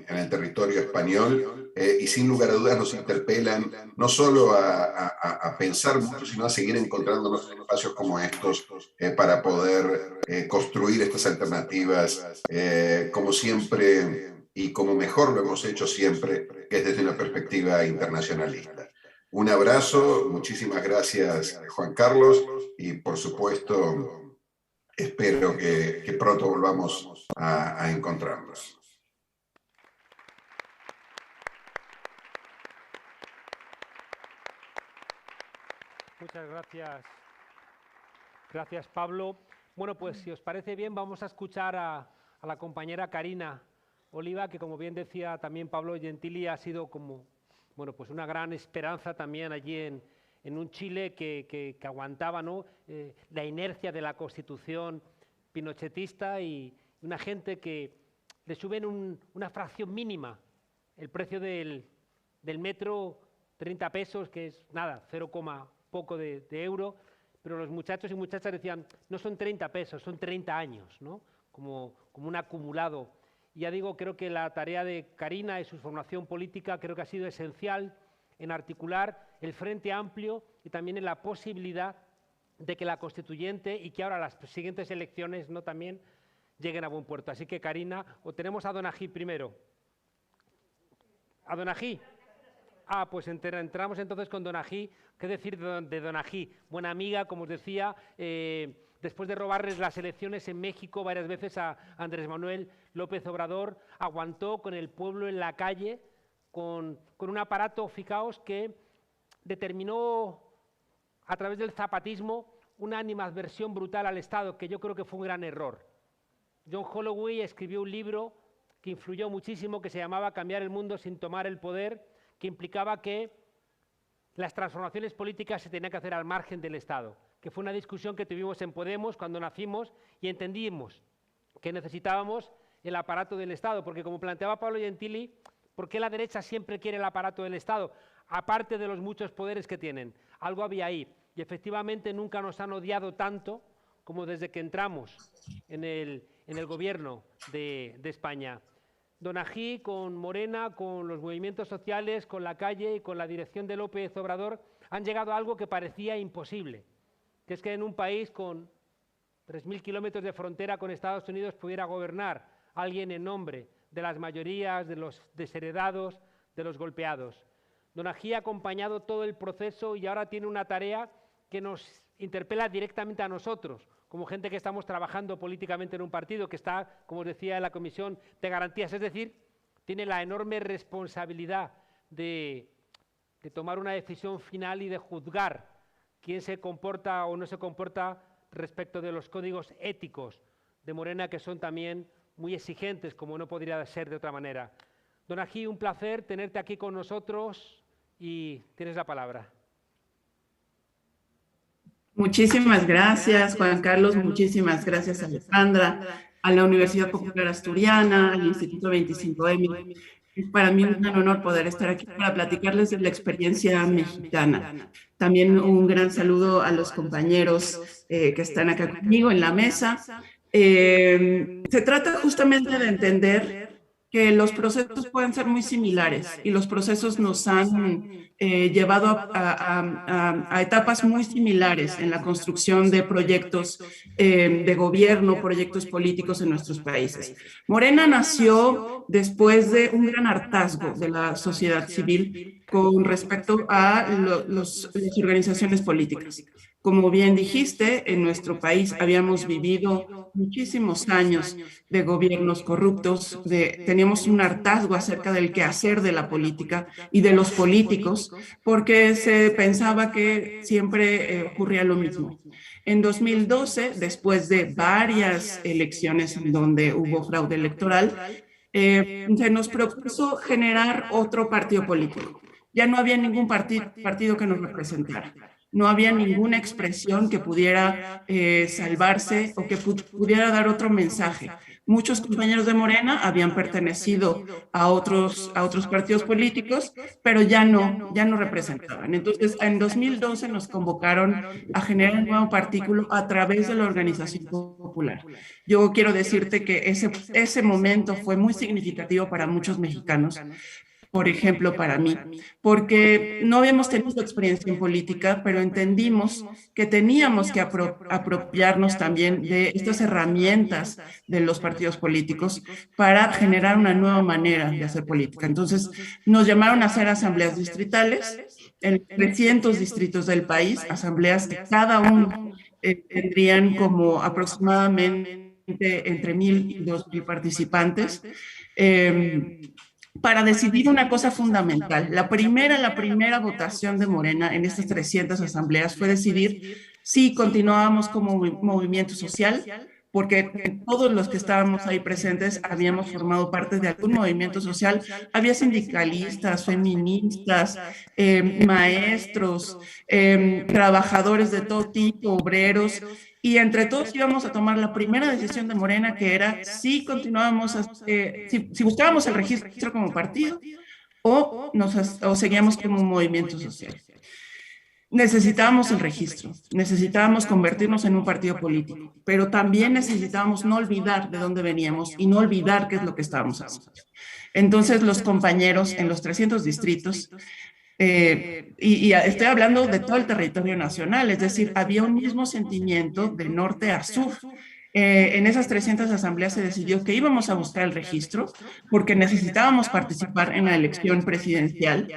el territorio español, y sin lugar a dudas nos interpelan no solo a pensar mucho, sino a seguir encontrándonos en espacios como estos para poder construir estas alternativas como siempre y como mejor lo hemos hecho siempre, que es desde una perspectiva internacionalista. Un abrazo, muchísimas gracias Juan Carlos, y por supuesto espero que pronto volvamos a encontrarnos. Muchas gracias. Gracias, Pablo. Bueno, pues si os parece bien, vamos a escuchar a la compañera Karina Oliva, que como bien decía también Pablo Gentili, ha sido como, bueno, pues una gran esperanza también allí en un Chile que aguantaba, ¿no? La inercia de la Constitución pinochetista y una gente que le suben una fracción mínima el precio del metro, 30 pesos, que es nada, 0, poco de euro, pero los muchachos y muchachas decían, no son 30 pesos, son 30 años, ¿no? Como un acumulado. Y ya digo, creo que la tarea de Karina y su formación política creo que ha sido esencial en articular el Frente Amplio y también en la posibilidad de que la Constituyente y que ahora las siguientes elecciones, ¿no?, también lleguen a buen puerto. Así que, Karina, o tenemos a Donají primero. ¿A Donají? Ah, pues entramos entonces con Donají. ¿Qué decir de Donají? Buena amiga, como os decía, después de robarles las elecciones en México varias veces a Andrés Manuel López Obrador, aguantó con el pueblo en la calle, con un aparato, fijaos, que determinó a través del zapatismo una animadversión brutal al Estado, que yo creo que fue un gran error. John Holloway escribió un libro que influyó muchísimo, que se llamaba Cambiar el mundo sin tomar el poder, que implicaba que las transformaciones políticas se tenían que hacer al margen del Estado, que fue una discusión que tuvimos en Podemos cuando nacimos y entendimos que necesitábamos el aparato del Estado, porque como planteaba Pablo Gentili, ¿por qué la derecha siempre quiere el aparato del Estado? Aparte de los muchos poderes que tienen, algo había ahí, y efectivamente nunca nos han odiado tanto como desde que entramos en el gobierno de España. Donají, con Morena, con los movimientos sociales, con la calle y con la dirección de López Obrador, han llegado a algo que parecía imposible, que es que en un país con 3.000 kilómetros de frontera con Estados Unidos pudiera gobernar alguien en nombre de las mayorías, de los desheredados, de los golpeados. Donají ha acompañado todo el proceso y ahora tiene una tarea que nos interpela directamente a nosotros, como gente que estamos trabajando políticamente en un partido que está, como os decía, en la Comisión de Garantías, es decir, tiene la enorme responsabilidad de tomar una decisión final y de juzgar quién se comporta o no se comporta respecto de los códigos éticos de Morena, que son también muy exigentes, como no podría ser de otra manera. Donají, un placer tenerte aquí con nosotros y tienes la palabra. Muchísimas gracias, Juan Carlos. Muchísimas gracias, Alejandra, a la Universidad Popular Asturiana, al Instituto 25M. Es para mí un gran honor poder estar aquí para platicarles de la experiencia mexicana. También un gran saludo a los compañeros que están acá conmigo en la mesa. Se trata justamente de entender que los procesos pueden ser muy similares y los procesos nos han llevado a etapas muy similares en la construcción de proyectos de gobierno, proyectos políticos en nuestros países. Morena nació después de un gran hartazgo de la sociedad civil con respecto a las organizaciones políticas. Como bien dijiste, en nuestro país habíamos vivido muchísimos años de gobiernos corruptos, teníamos un hartazgo acerca del quehacer de la política y de los políticos, porque se pensaba que siempre ocurría lo mismo. En 2012, después de varias elecciones en donde hubo fraude electoral, se nos propuso generar otro partido político. Ya no había ningún partido que nos representara. No había ninguna expresión que pudiera salvarse o que pudiera dar otro mensaje. Muchos compañeros de Morena habían pertenecido a otros partidos políticos, pero ya no representaban. Entonces, en 2012 nos convocaron a generar un nuevo partido a través de la Organización Popular. Yo quiero decirte que ese momento fue muy significativo para muchos mexicanos, por ejemplo, para mí, porque no habíamos tenido experiencia en política, pero entendimos que teníamos que apropiarnos también de estas herramientas de los partidos políticos para generar una nueva manera de hacer política. Entonces, nos llamaron a hacer asambleas distritales en 300 distritos del país, asambleas que cada uno tendrían como aproximadamente entre 1,000 y 2,000 participantes, para decidir una cosa fundamental. La primera votación de Morena en estas 300 asambleas fue decidir Sí, continuábamos como movimiento social, porque todos los que estábamos ahí presentes habíamos formado parte de algún movimiento social. Había sindicalistas, feministas, maestros, trabajadores de todo tipo, obreros, y entre todos íbamos a tomar la primera decisión de Morena, que era si continuábamos, si buscábamos el registro como partido o seguíamos como un movimiento social. Necesitábamos el registro, necesitábamos convertirnos en un partido político, pero también necesitábamos no olvidar de dónde veníamos y no olvidar qué es lo que estábamos haciendo. Entonces los compañeros en los 300 distritos, y estoy hablando de todo el territorio nacional, es decir, había un mismo sentimiento de norte a sur. En esas 300 asambleas se decidió que íbamos a buscar el registro porque necesitábamos participar en la elección presidencial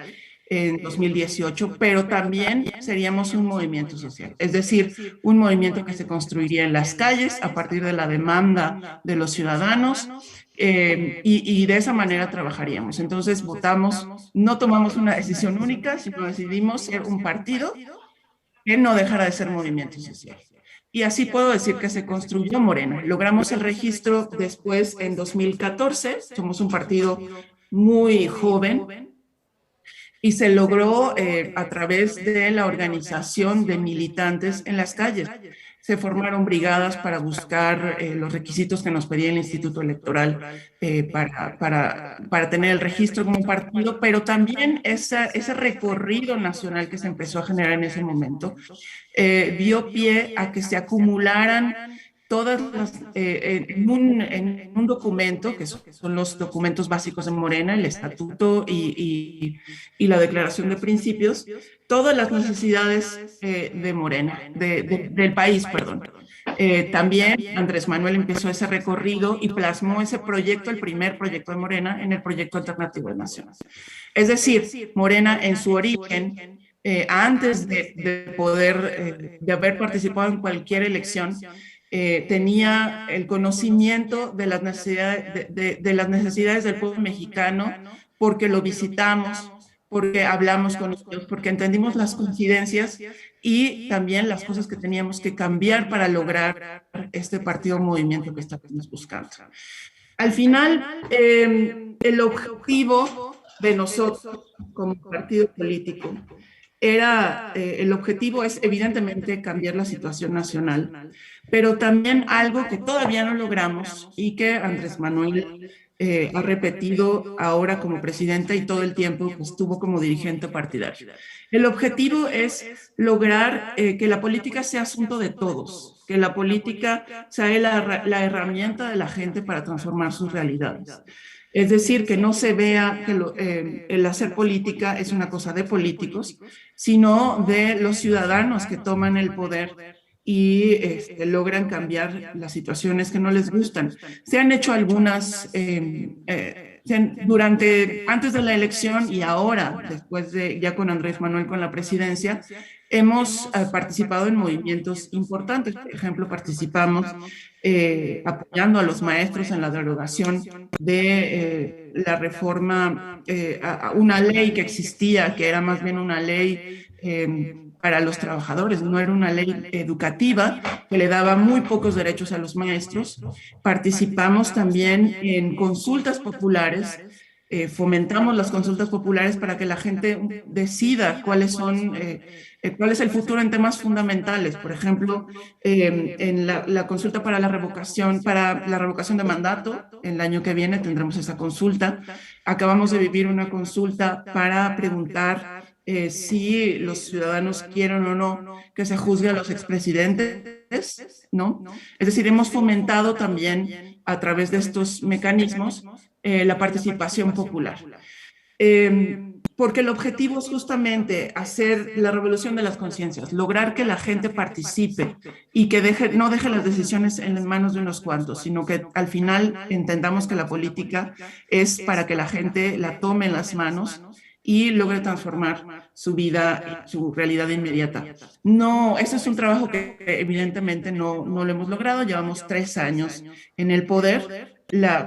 en 2018, pero también seríamos un movimiento social, es decir, un movimiento que se construiría en las calles a partir de la demanda de los ciudadanos, y de esa manera trabajaríamos. Entonces votamos, no tomamos una decisión única, sino decidimos ser un partido que no dejara de ser movimiento social. Y así puedo decir que se construyó Morena. Logramos el registro después en 2014, somos un partido muy joven, y se logró a través de la organización de militantes en las calles. Se formaron brigadas para buscar los requisitos que nos pedía el Instituto Electoral para tener el registro como partido, pero también ese recorrido nacional que se empezó a generar en ese momento dio pie a que se acumularan todas las, en un documento, que son los documentos básicos de Morena, el estatuto y la declaración de principios, todas las necesidades de Morena, del país, perdón. También Andrés Manuel empezó ese recorrido y plasmó ese proyecto, el primer proyecto de Morena, en el proyecto alternativo de Nación. Es decir, Morena en su origen, antes de poder, de haber participado en cualquier elección, tenía el conocimiento de las necesidades del pueblo mexicano, porque lo visitamos, porque hablamos con ellos, porque entendimos las coincidencias y también las cosas que teníamos que cambiar para lograr este partido movimiento que estamos buscando. Al final, el objetivo de nosotros como partido político el objetivo es evidentemente cambiar la situación nacional, pero también algo que todavía no logramos y que Andrés Manuel ha repetido ahora como presidente y todo el tiempo que estuvo como dirigente partidario. El objetivo es lograr que la política sea asunto de todos, que la política sea la herramienta de la gente para transformar sus realidades. Es decir, que no se vea que el hacer política es una cosa de políticos, sino de los ciudadanos que toman el poder y logran cambiar las situaciones que no les gustan. Se han hecho algunas antes de la elección y ahora, después de ya con Andrés Manuel con la presidencia, hemos participado en movimientos importantes. Por ejemplo, participamos apoyando a los maestros en la derogación de la reforma, a una ley que existía, que era más bien una ley para los trabajadores, no era una ley educativa que le daba muy pocos derechos a los maestros. Participamos también en consultas populares, fomentamos las consultas populares para que la gente decida cuál es el futuro en temas fundamentales. Por ejemplo, en la consulta para la revocación de mandato, el año que viene tendremos esa consulta. Acabamos de vivir una consulta para preguntar si los ciudadanos quieren o no que se juzgue a los expresidentes, ¿no? Es decir, hemos fomentado también a través de estos mecanismos la participación popular. Porque el objetivo es justamente hacer la revolución de las conciencias, lograr que la gente participe y que no deje las decisiones en manos de unos cuantos, sino que al final entendamos que la política es para que la gente la tome en las manos y logre transformar su vida, su realidad inmediata. No, ese es un trabajo que evidentemente no lo hemos logrado. Llevamos 3 años en el poder.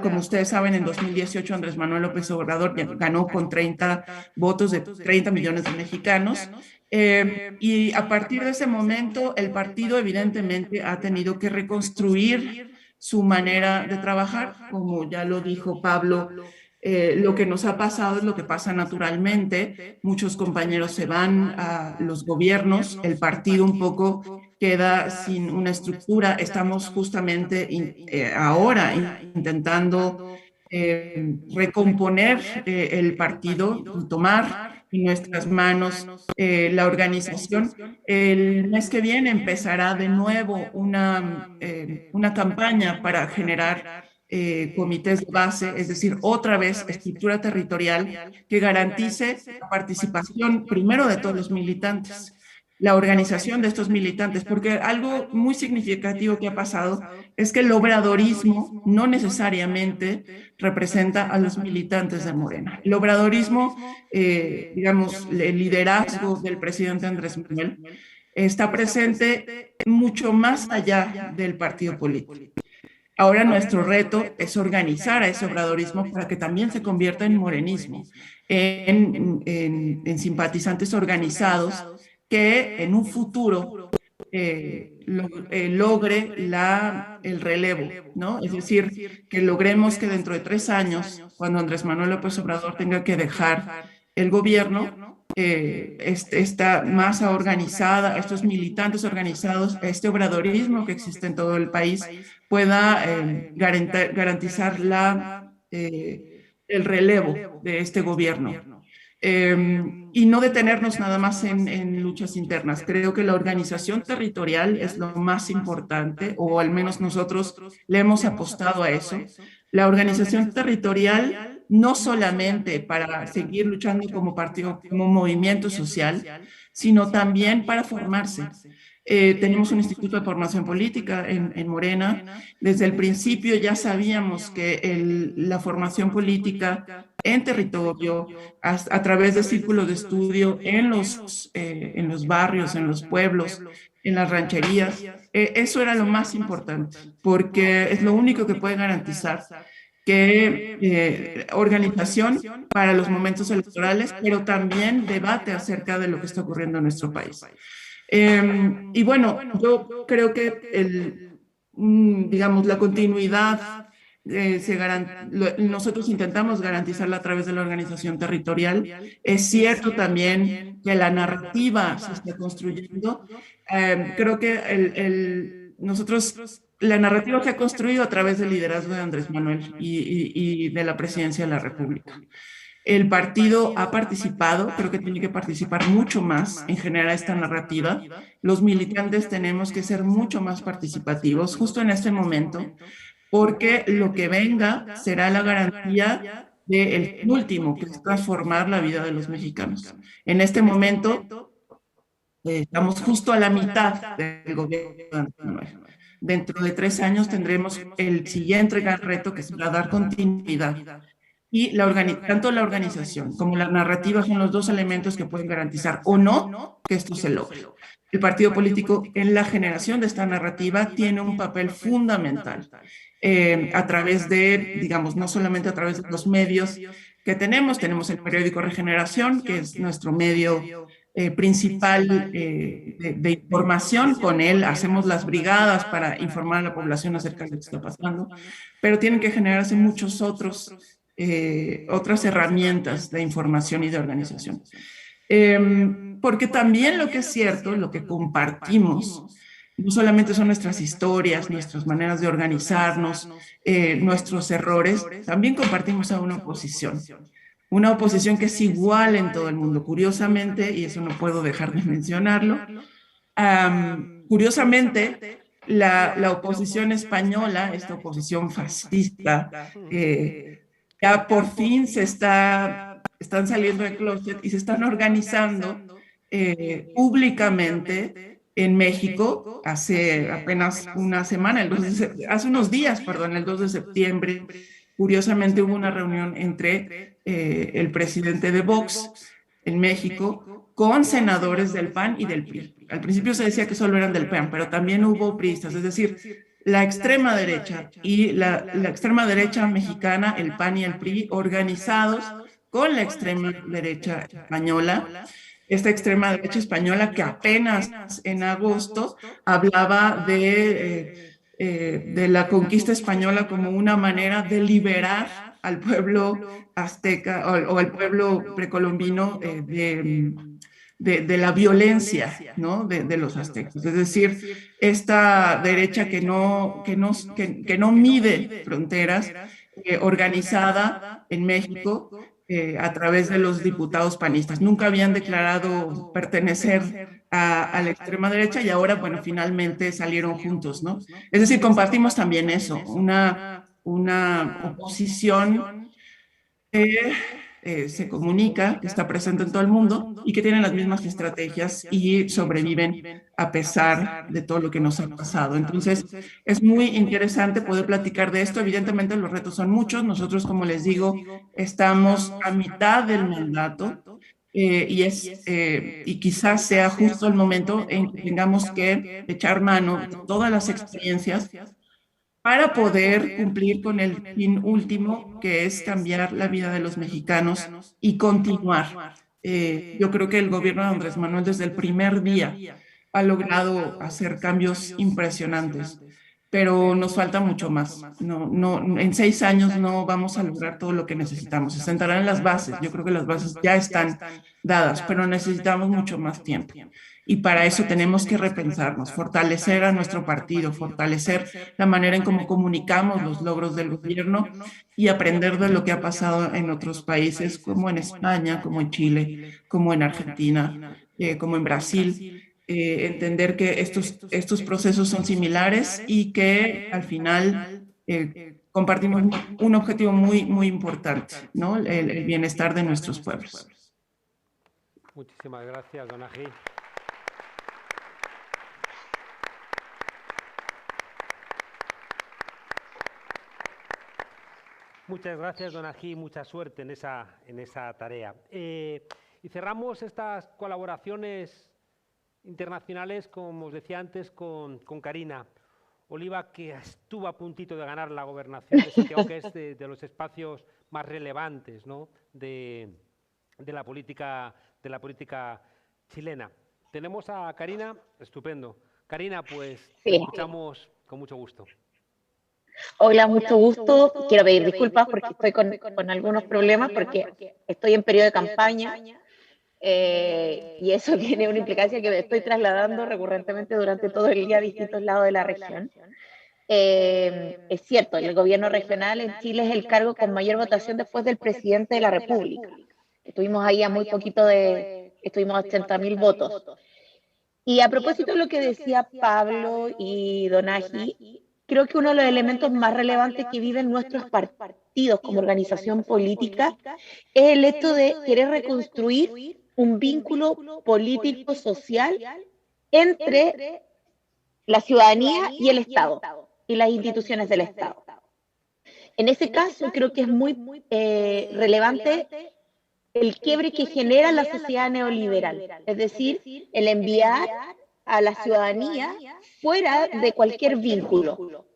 Como ustedes saben, en 2018 Andrés Manuel López Obrador ganó con 30 votos de 30 millones de mexicanos. Y a partir de ese momento, el partido evidentemente ha tenido que reconstruir su manera de trabajar. Como ya lo dijo Pablo, lo que nos ha pasado es lo que pasa naturalmente. Muchos compañeros se van a los gobiernos, el partido un poco queda sin una estructura. Estamos justamente ahora intentando recomponer el partido, tomar en nuestras manos la organización. El mes que viene empezará de nuevo una campaña para generar comités de base, es decir, otra vez estructura territorial que garantice la participación primero de todos los militantes, la organización de estos militantes, porque algo muy significativo que ha pasado es que el obradorismo no necesariamente representa a los militantes de Morena. El obradorismo, digamos, el liderazgo del presidente Andrés Manuel está presente mucho más allá del partido político. Ahora nuestro reto es organizar a ese obradorismo para que también se convierta en morenismo, en simpatizantes organizados que en un futuro logre el relevo, ¿no? Es decir, que logremos que dentro de 3 años, cuando Andrés Manuel López Obrador tenga que dejar el gobierno, esta masa organizada, estos militantes organizados, este obradorismo que existe en todo el país, pueda garantizar el relevo de este gobierno. Y no detenernos nada más en luchas internas. Creo que la organización territorial es lo más importante, o al menos nosotros le hemos apostado a eso. La organización territorial no solamente para seguir luchando como partido, como movimiento social, sino también para formarse. Tenemos un instituto de formación política en Morena. Desde el principio ya sabíamos que la formación política en territorio, a través de círculos de estudio en los barrios, en los pueblos, en las rancherías, eso era lo más importante, porque es lo único que puede garantizar que organización para los momentos electorales, pero también debate acerca de lo que está ocurriendo en nuestro país. Y bueno, yo creo que digamos, la continuidad nosotros intentamos garantizarla a través de la organización territorial. Es cierto también que la narrativa se está construyendo. Creo que la narrativa se ha construido a través del liderazgo de Andrés Manuel y de la presidencia de la República. El partido ha participado, creo que tiene que participar mucho más en generar esta narrativa. Los militantes tenemos que ser mucho más participativos justo en este momento, porque lo que venga será la garantía del último, que es transformar la vida de los mexicanos. En este momento estamos justo a la mitad del gobierno de Andrés Manuel. Dentro de 3 años tendremos el siguiente gran reto, que será dar continuidad. Y tanto la organización como la narrativa son los 2 elementos que pueden garantizar o no que esto se logre. El partido político en la generación de esta narrativa tiene un papel fundamental a través de, digamos, no solamente a través de los medios que tenemos el periódico Regeneración, que es nuestro medio principal de información. Con él hacemos las brigadas para informar a la población acerca de lo que está pasando, pero tienen que generarse muchos otras herramientas de información y de organización. Porque también lo que es cierto, lo que compartimos, no solamente son nuestras historias, nuestras maneras de organizarnos, nuestros errores, también compartimos a una oposición que es igual en todo el mundo. Curiosamente, y eso no puedo dejar de mencionarlo, curiosamente, la oposición española, esta oposición fascista, ya por fin están saliendo del closet y se están organizando públicamente en México. Hace apenas una semana, hace unos días, perdón, el 2 de septiembre, curiosamente hubo una reunión entre el presidente de Vox en México con senadores del PAN y del PRI. Al principio se decía que solo eran del PAN, pero también hubo priistas, es decir, la extrema derecha y la extrema derecha mexicana, el PAN y el PRI, organizados con la extrema derecha española. Esta extrema derecha española que apenas en agosto hablaba de la conquista española como una manera de liberar al pueblo azteca o al pueblo precolombino de la violencia, ¿no? de los aztecas. Es decir, esta derecha que no mide fronteras, organizada en México a través de los diputados panistas. Nunca habían declarado pertenecer a la extrema derecha y ahora, bueno, finalmente salieron juntos, ¿no? Es decir, compartimos también eso, una oposición que se comunica, que está presente en todo el mundo y que tienen las mismas estrategias y sobreviven a pesar de todo lo que nos ha pasado. Entonces, es muy interesante poder platicar de esto. Evidentemente, los retos son muchos. Nosotros, como les digo, estamos a mitad del mandato y quizás sea justo el momento en que tengamos que echar mano de todas las experiencias para poder cumplir con el fin último, que es cambiar la vida de los mexicanos y continuar. Yo creo que el gobierno de Andrés Manuel desde el primer día ha logrado hacer cambios impresionantes, pero nos falta mucho más. En 6 años no vamos a lograr todo lo que necesitamos. Se sentarán las bases. Yo creo que las bases ya están dadas, pero necesitamos mucho más tiempo. Y para eso tenemos que repensarnos, fortalecer a nuestro partido, fortalecer la manera en cómo comunicamos los logros del gobierno y aprender de lo que ha pasado en otros países, como en España, como en Chile, como en Argentina, como en Brasil. Entender que estos procesos son similares y que al final compartimos un objetivo muy, muy importante, ¿no? El bienestar de nuestros pueblos. Muchísimas gracias, Donají. Muchas gracias, Donají, mucha suerte en esa tarea. Y cerramos estas colaboraciones internacionales, como os decía antes, con Karina Oliva, que estuvo a puntito de ganar la gobernación de Santiago, que es de los espacios más relevantes, ¿no? de la política chilena. Tenemos a Karina, estupendo. Karina, pues te escuchamos con mucho gusto. Hola, mucho gusto. Quiero pedir disculpas porque estoy con algunos problemas, porque estoy en periodo de campaña y eso tiene una implicancia que me estoy trasladando recurrentemente durante todo el día a distintos lados de la región. Es cierto, el gobierno regional en Chile es el cargo con mayor votación después del presidente de la República. Estuvimos ahí a muy poquito estuvimos a 80.000 votos. Y a propósito de lo que decía Pablo y Donají, creo que uno de los elementos más relevantes que viven nuestros partidos como organización política es el hecho de querer reconstruir un vínculo político-social entre la ciudadanía y el Estado, y las instituciones del Estado. En ese caso, creo que es muy relevante el quiebre que genera la sociedad neoliberal, es decir, el enviar a la ciudadanía fuera de cualquier vínculo.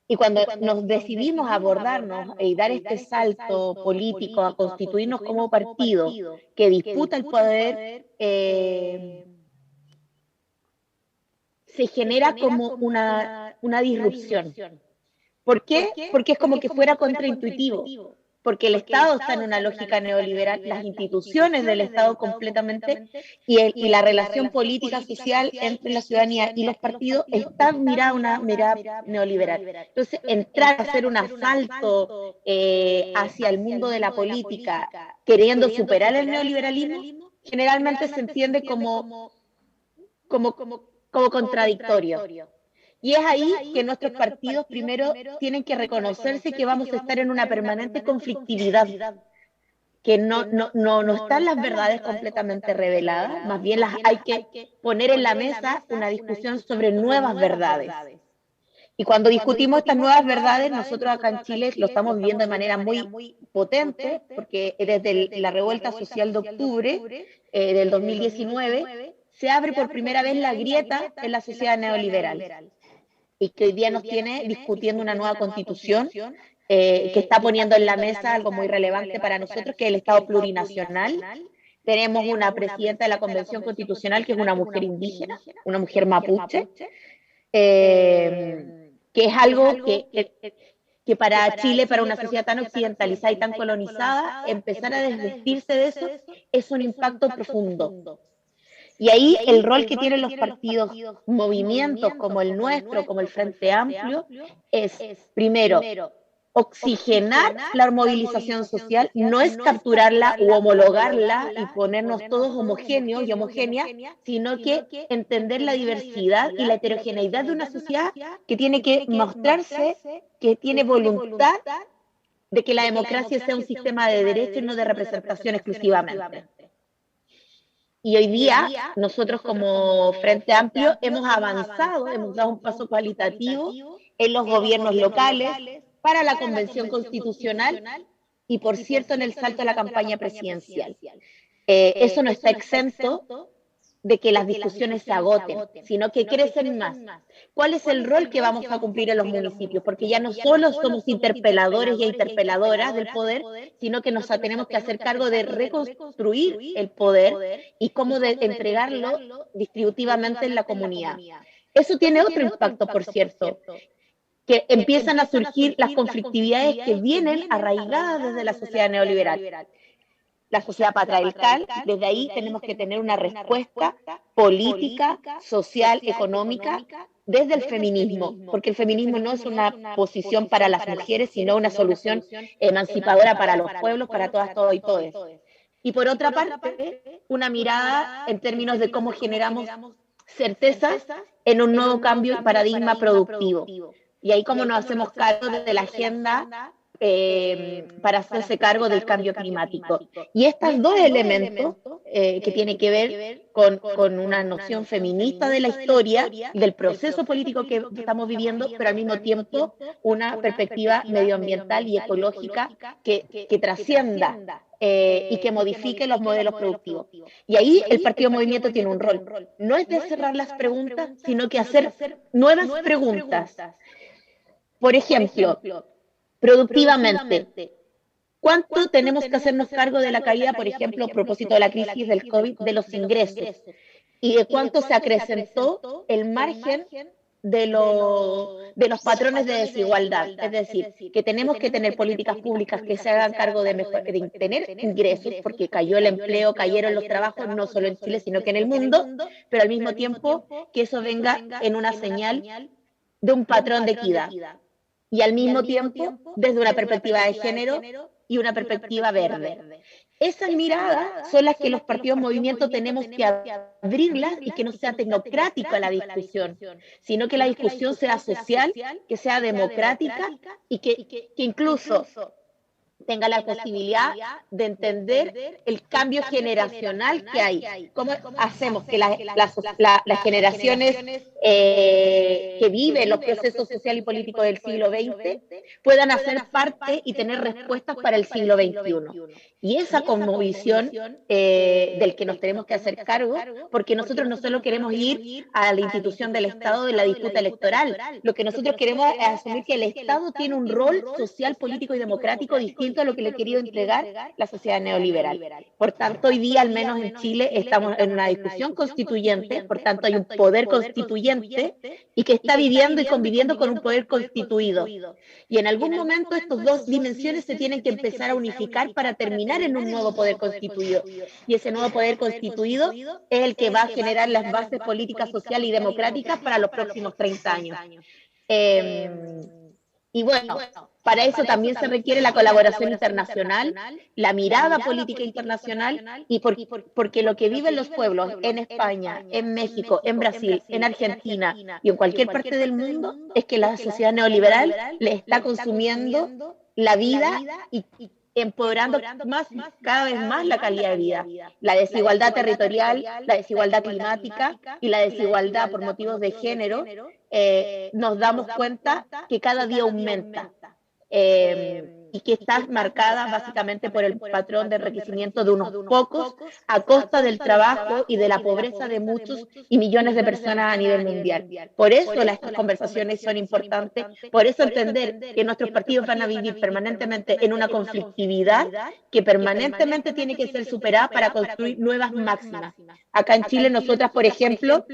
Y cuando nos decidimos abordarnos y dar este salto político a constituirnos como partido que disputa el poder, se genera como una disrupción. ¿Por qué? Porque es como que fuera contraintuitivo. Porque el Estado está en una lógica neoliberal, las instituciones del Estado completamente, y la relación política social entre la ciudadanía y los partidos está mirada una mirada neoliberal. Entonces, entrar a hacer un asalto hacia el mundo de la política, queriendo superar el neoliberalismo, generalmente se entiende como contradictorio. Y es ahí que nuestros partidos primero tienen que reconocerse que vamos a estar en una permanente conflictividad, que no están las verdades completamente reveladas, más bien las hay que poner en la mesa una discusión sobre nuevas verdades. Y cuando discutimos estas nuevas verdades, nosotros acá en Chile lo estamos viviendo de manera muy potente, porque desde la revuelta social de octubre del 2019 se abre por primera vez la grieta en la sociedad neoliberal, y que hoy día nos tiene discutiendo una nueva constitución que está poniendo en la mesa algo muy relevante para nosotros, que es el Estado plurinacional. Tenemos una presidenta de la Convención Constitucional que es una mujer indígena, una mujer mapuche, que es algo que para Chile, para una sociedad tan occidentalizada y tan colonizada, empezar a desvestirse de eso es un impacto profundo. Y ahí el rol que tienen los partidos, movimientos como el nuestro, como el Frente Amplio, es, primero, oxigenar la movilización social, no es capturarla u homologarla y ponernos todos homogéneos y homogéneas, sino que entender la diversidad y la heterogeneidad de una sociedad que tiene que mostrarse que tiene voluntad de que la democracia sea un sistema de derechos y no de representación exclusivamente. Y hoy día, nosotros como Frente Amplio hemos avanzado, hemos dado un paso cualitativo en los gobiernos locales, para la Convención Constitucional y, por cierto, en el salto a la campaña presidencial. Eso no está exento de que las discusiones se agoten, sino que crecen más. ¿Cuál es el rol que vamos a cumplir en los municipios? Porque ya no solo somos interpeladores y interpeladoras del poder, sino que nos tenemos que hacer cargo de reconstruir el poder y cómo de entregarlo distributivamente en la comunidad. Eso tiene otro impacto, por cierto, que empiezan a surgir las conflictividades que vienen arraigadas desde la sociedad neoliberal. La sociedad patriarcal, desde ahí tenemos que tener una respuesta política, social, económica, desde el feminismo, porque el feminismo no es una posición para las mujeres, sino una solución emancipadora para los pueblos, para todas, todos y todes. Y por otra parte, una mirada en términos de cómo generamos certezas en un nuevo cambio y paradigma productivo. Y ahí cómo nos hacemos cargo de la agenda para hacerse cargo del cambio climático. Y estos dos elementos que tienen que ver con una noción feminista de la historia, del proceso político que estamos viviendo, pero al mismo tiempo una perspectiva medioambiental y ecológica que trascienda y que modifique los modelos productivos. Y ahí el Partido Movimiento tiene un rol. No es de cerrar las preguntas, sino que hacer nuevas preguntas. Por ejemplo, productivamente, ¿cuánto tenemos que hacernos cargo de la caída, por ejemplo, a propósito de la crisis del COVID, de los ingresos? ¿Y de cuánto se acrecentó el margen de los patrones de desigualdad? Es decir, que tenemos que tener políticas públicas que se hagan cargo de tener ingresos, porque cayó el empleo, cayeron los trabajos, no solo en Chile, sino que en el mundo, pero al mismo tiempo que eso venga en una señal de un patrón de equidad. Y al mismo tiempo desde una perspectiva de género y una perspectiva verde. Esas miradas son las que los partidos movimientos tenemos que abrirlas y que no sea tecnocrática la discusión, sino que la discusión sea social, que sea democrática y que incluso tenga la posibilidad de entender el cambio generacional que hay. ¿Cómo hacemos que las generaciones que viven los procesos sociales y políticos del siglo XX puedan hacer parte y tener respuestas para el siglo XXI? Y esa cosmovisión del que nos tenemos que hacer cargo, porque nosotros no solo queremos ir a la institución del Estado de la disputa electoral, lo que nosotros queremos es asumir que el Estado tiene un rol social, político y democrático distinto a lo que le ha querido entregar la sociedad neoliberal. Por tanto, hoy día, al menos en Chile, estamos en una discusión constituyente, por tanto hay un poder constituyente y que está viviendo y conviviendo con un poder constituido. Y en algún momento estas dos dimensiones se tienen que empezar a unificar para terminar en un nuevo poder constituido. Y ese nuevo poder constituido es el que va a generar las bases políticas, sociales y democráticas para los próximos 30 años. Y bueno, para eso también se requiere la colaboración internacional, la mirada política internacional, y porque lo que viven los pueblos en España, en México, en Brasil, en Argentina y en cualquier parte del mundo es que la sociedad neoliberal le está consumiendo la vida y empoderando cada vez más la calidad de vida. La desigualdad territorial, la desigualdad climática y la desigualdad por motivos de género, nos damos cuenta que cada día aumenta. Y que está marcada básicamente por el patrón de enriquecimiento de unos pocos a costa del trabajo y de la pobreza de muchos y millones de personas a nivel mundial. Por eso estas conversaciones son importantes, por eso entender que nuestros partidos van a vivir permanentemente en una conflictividad que permanentemente tiene que ser superada para construir nuevas máximas. Acá en Chile nosotras, por ejemplo,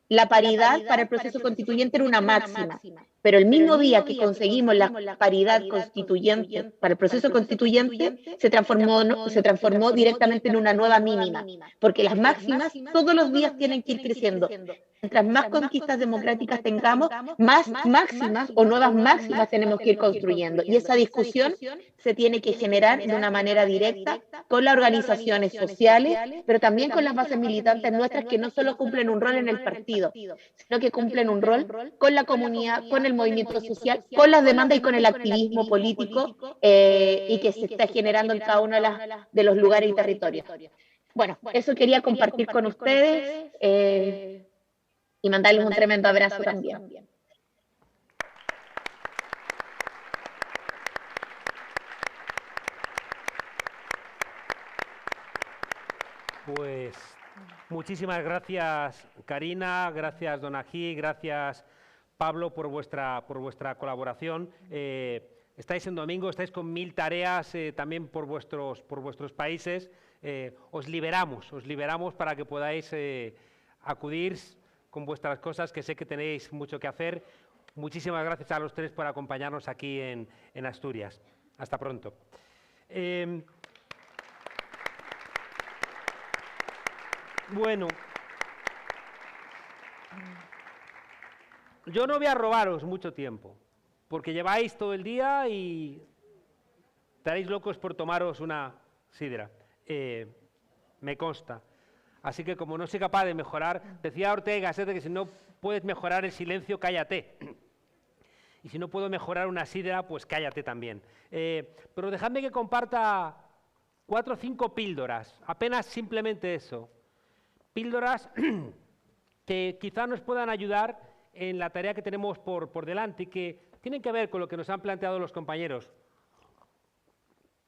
la paridad para el proceso constituyente era una máxima, pero el mismo día que conseguimos la paridad constituyente para el proceso constituyente, se transformó directamente en una nueva mínima, porque las máximas todos los días tienen que ir creciendo. Mientras más conquistas democráticas tengamos, más máximas o nuevas máximas tenemos que ir construyendo. Y esa discusión se tiene que generar de una manera directa con las organizaciones sociales, pero también con las bases militantes nuestras que no solo cumplen un rol en el partido, sino que cumplen un rol con la comunidad, con el movimiento social, con las demandas y con el activismo político y que se está generando en cada uno de los lugares y territorios. Bueno, eso quería compartir con ustedes y mandarles un tremendo abrazo también. Pues muchísimas gracias, Karina, gracias, Don Ají, gracias, Pablo, por vuestra colaboración. Estáis en domingo, estáis con 1000 tareas también por vuestros países. Os liberamos para que podáis acudir con vuestras cosas, que sé que tenéis mucho que hacer. Muchísimas gracias a los tres por acompañarnos aquí en Asturias. Hasta pronto. Bueno, yo no voy a robaros mucho tiempo, porque lleváis todo el día y estaréis locos por tomaros una sidra, me consta. Así que como no soy capaz de mejorar, decía Ortega que si no puedes mejorar el silencio, cállate. Y si no puedo mejorar una sidra, pues cállate también. Pero dejadme que comparta 4 o 5 píldoras, apenas simplemente eso. Píldoras que quizá nos puedan ayudar en la tarea que tenemos por delante y que tienen que ver con lo que nos han planteado los compañeros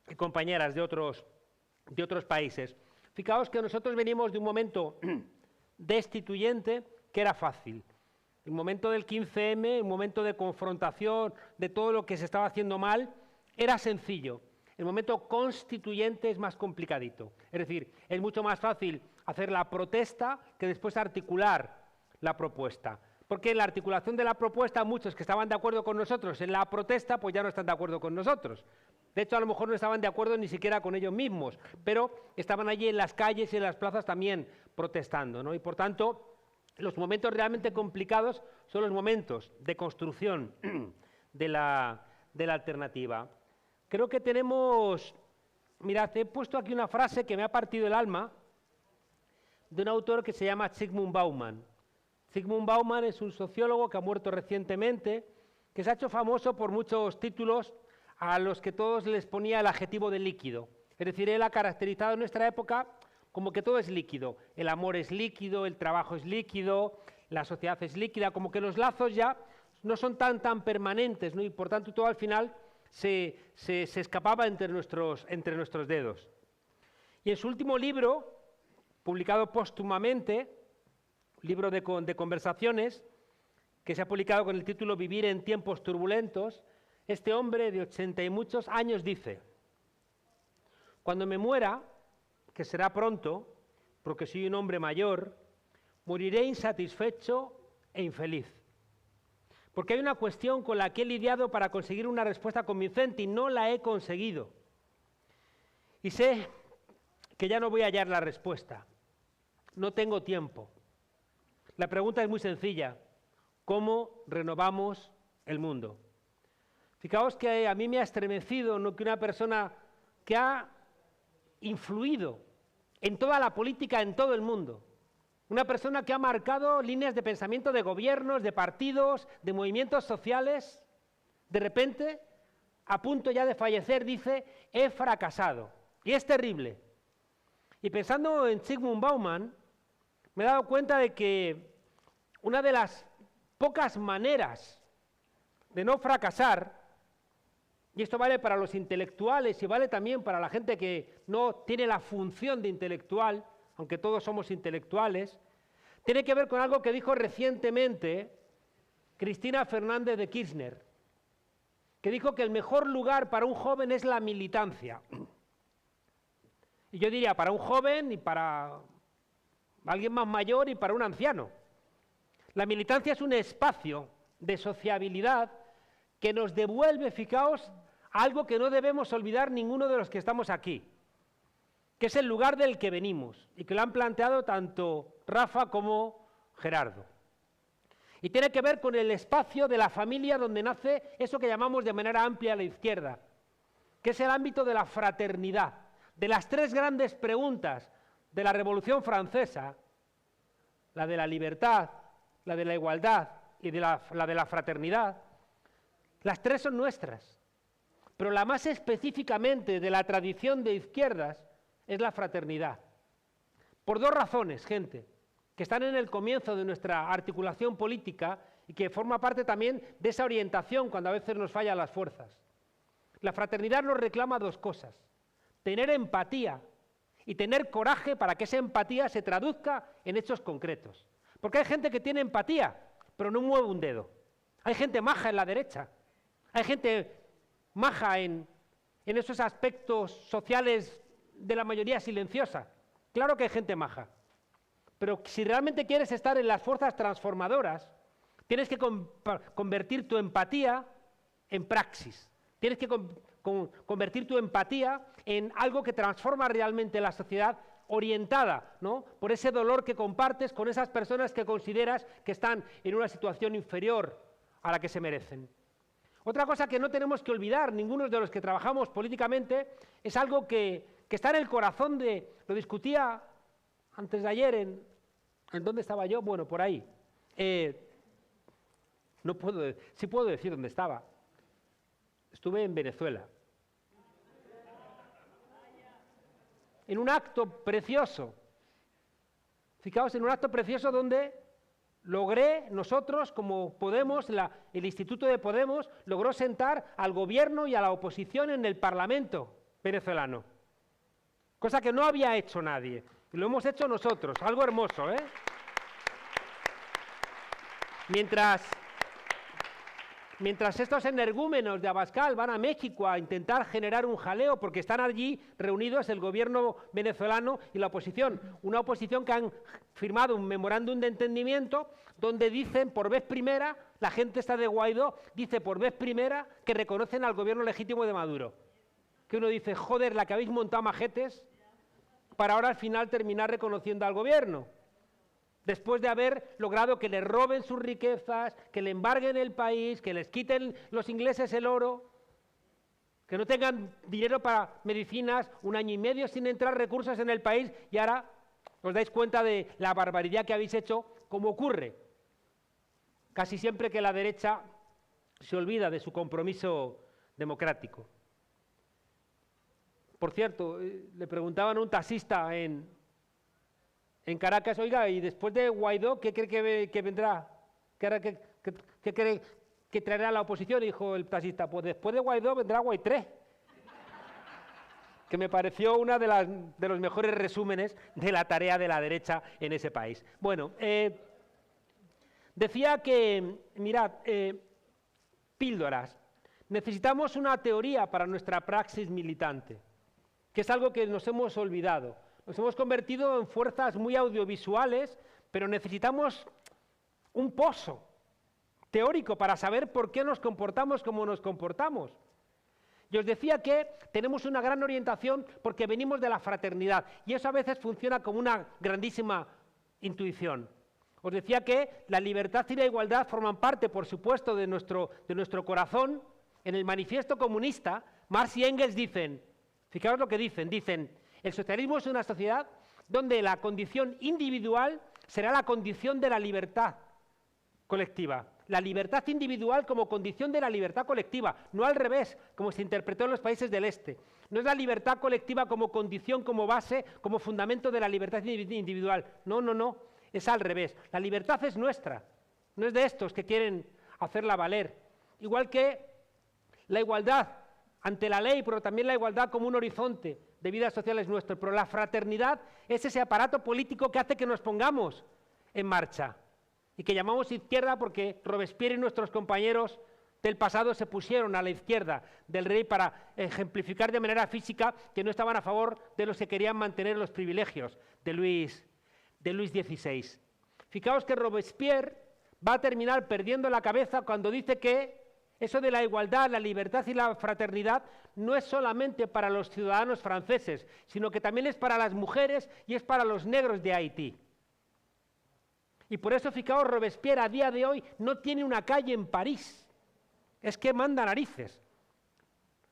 y compañeras de otros países. Fijaos que nosotros venimos de un momento destituyente que era fácil. El momento del 15M, un momento de confrontación de todo lo que se estaba haciendo mal, era sencillo. El momento constituyente es más complicadito. Es decir, es mucho más fácil hacer la protesta que después articular la propuesta. Porque en la articulación de la propuesta, muchos que estaban de acuerdo con nosotros en la protesta, pues ya no están de acuerdo con nosotros. De hecho, a lo mejor no estaban de acuerdo ni siquiera con ellos mismos, pero estaban allí en las calles y en las plazas también protestando, ¿no? Y por tanto, los momentos realmente complicados son los momentos de construcción de la alternativa. Creo que tenemos... Mirad, he puesto aquí una frase que me ha partido el alma de un autor que se llama Zygmunt Bauman. Zygmunt Bauman es un sociólogo que ha muerto recientemente, que se ha hecho famoso por muchos títulos a los que todos les ponía el adjetivo de líquido. Es decir, él ha caracterizado en nuestra época como que todo es líquido. El amor es líquido, el trabajo es líquido, la sociedad es líquida, como que los lazos ya no son tan permanentes, ¿no? Y por tanto todo al final se escapaba entre nuestros dedos. Y en su último libro, publicado póstumamente, libro de conversaciones, que se ha publicado con el título Vivir en tiempos turbulentos, este hombre de 80 y muchos años dice: cuando me muera, que será pronto, porque soy un hombre mayor, moriré insatisfecho e infeliz. Porque hay una cuestión con la que he lidiado para conseguir una respuesta convincente y no la he conseguido. Y sé que ya no voy a hallar la respuesta. No tengo tiempo. La pregunta es muy sencilla: ¿cómo renovamos el mundo? Fijaos que a mí me ha estremecido, ¿no?, que una persona que ha influido en toda la política en todo el mundo, una persona que ha marcado líneas de pensamiento de gobiernos, de partidos, de movimientos sociales, de repente a punto ya de fallecer, dice: he fracasado. Y es terrible. Y pensando en Zygmunt Bauman, me he dado cuenta de que una de las pocas maneras de no fracasar, y esto vale para los intelectuales y vale también para la gente que no tiene la función de intelectual, aunque todos somos intelectuales, tiene que ver con algo que dijo recientemente Cristina Fernández de Kirchner, que dijo que el mejor lugar para un joven es la militancia. Y yo diría, para un joven y para alguien más mayor y para un anciano. La militancia es un espacio de sociabilidad que nos devuelve, fijaos, algo que no debemos olvidar ninguno de los que estamos aquí, que es el lugar del que venimos y que lo han planteado tanto Rafa como Gerardo. Y tiene que ver con el espacio de la familia donde nace eso que llamamos de manera amplia la izquierda, que es el ámbito de la fraternidad, de las tres grandes preguntas de la Revolución Francesa, la de la libertad, la de la igualdad y la de la fraternidad. Las tres son nuestras, pero la más específicamente de la tradición de izquierdas es la fraternidad. Por dos razones, gente, que están en el comienzo de nuestra articulación política y que forma parte también de esa orientación cuando a veces nos fallan las fuerzas. La fraternidad nos reclama dos cosas: tener empatía y tener coraje para que esa empatía se traduzca en hechos concretos. Porque hay gente que tiene empatía, pero no mueve un dedo. Hay gente maja en la derecha, hay gente maja en esos aspectos sociales de la mayoría silenciosa. Claro que hay gente maja, pero si realmente quieres estar en las fuerzas transformadoras, tienes que convertir tu empatía en praxis. Tienes que convertir tu empatía en algo que transforma realmente la sociedad, orientada, ¿no?, por ese dolor que compartes con esas personas que consideras que están en una situación inferior a la que se merecen. Otra cosa que no tenemos que olvidar, ninguno de los que trabajamos políticamente, es algo que está en el corazón de... Lo discutía antes de ayer ¿en dónde estaba yo? Bueno, por ahí. Sí puedo decir dónde estaba. Estuve en Venezuela. En un acto precioso. Fijaos, en un acto precioso donde logré, nosotros como Podemos, el Instituto de Podemos, logró sentar al gobierno y a la oposición en el Parlamento venezolano. Cosa que no había hecho nadie. Y lo hemos hecho nosotros, algo hermoso, ¿eh? Mientras estos energúmenos de Abascal van a México a intentar generar un jaleo porque están allí reunidos el gobierno venezolano y la oposición. Una oposición que han firmado un memorándum de entendimiento donde dicen por vez primera, la gente está de Guaidó, dice por vez primera que reconocen al gobierno legítimo de Maduro. Que uno dice, joder, la que habéis montado majetes para ahora al final terminar reconociendo al gobierno. Después de haber logrado que les roben sus riquezas, que le embarguen el país, que les quiten los ingleses el oro, que no tengan dinero para medicinas, 1 año y medio sin entrar recursos en el país, y ahora os dais cuenta de la barbaridad que habéis hecho, como ocurre casi siempre que la derecha se olvida de su compromiso democrático. Por cierto, le preguntaban a un taxista en Caracas, oiga, y después de Guaidó, ¿qué cree que vendrá? ¿Qué cree que traerá la oposición? Dijo el taxista, pues después de Guaidó vendrá Guay 3. Que me pareció uno de los mejores resúmenes de la tarea de la derecha en ese país. Bueno, decía que, mirad, píldoras. Necesitamos una teoría para nuestra praxis militante, que es algo que nos hemos olvidado. Nos hemos convertido en fuerzas muy audiovisuales, pero necesitamos un pozo teórico para saber por qué nos comportamos como nos comportamos. Y os decía que tenemos una gran orientación porque venimos de la fraternidad, y eso a veces funciona como una grandísima intuición. Os decía que la libertad y la igualdad forman parte, por supuesto, de nuestro corazón. En el manifiesto comunista, Marx y Engels dicen, fijaos lo que dicen, el socialismo es una sociedad donde la condición individual será la condición de la libertad colectiva. la libertad individual como condición de la libertad colectiva, no al revés, como se interpretó en los países del Este. No es la libertad colectiva como condición, como base, como fundamento de la libertad individual. No, no, no, es al revés. La libertad es nuestra, no es de estos que quieren hacerla valer. Igual que la igualdad ante la ley, pero también la igualdad como un horizonte de vida social es nuestro. Pero la fraternidad es ese aparato político que hace que nos pongamos en marcha y que llamamos izquierda porque Robespierre y nuestros compañeros del pasado se pusieron a la izquierda del rey para ejemplificar de manera física que no estaban a favor de los que querían mantener los privilegios de Luis XVI. Fijaos que Robespierre va a terminar perdiendo la cabeza cuando dice que eso de la igualdad, la libertad y la fraternidad no es solamente para los ciudadanos franceses, sino que también es para las mujeres y es para los negros de Haití. Y por eso, fijaos, Robespierre a día de hoy no tiene una calle en París. Es que manda narices.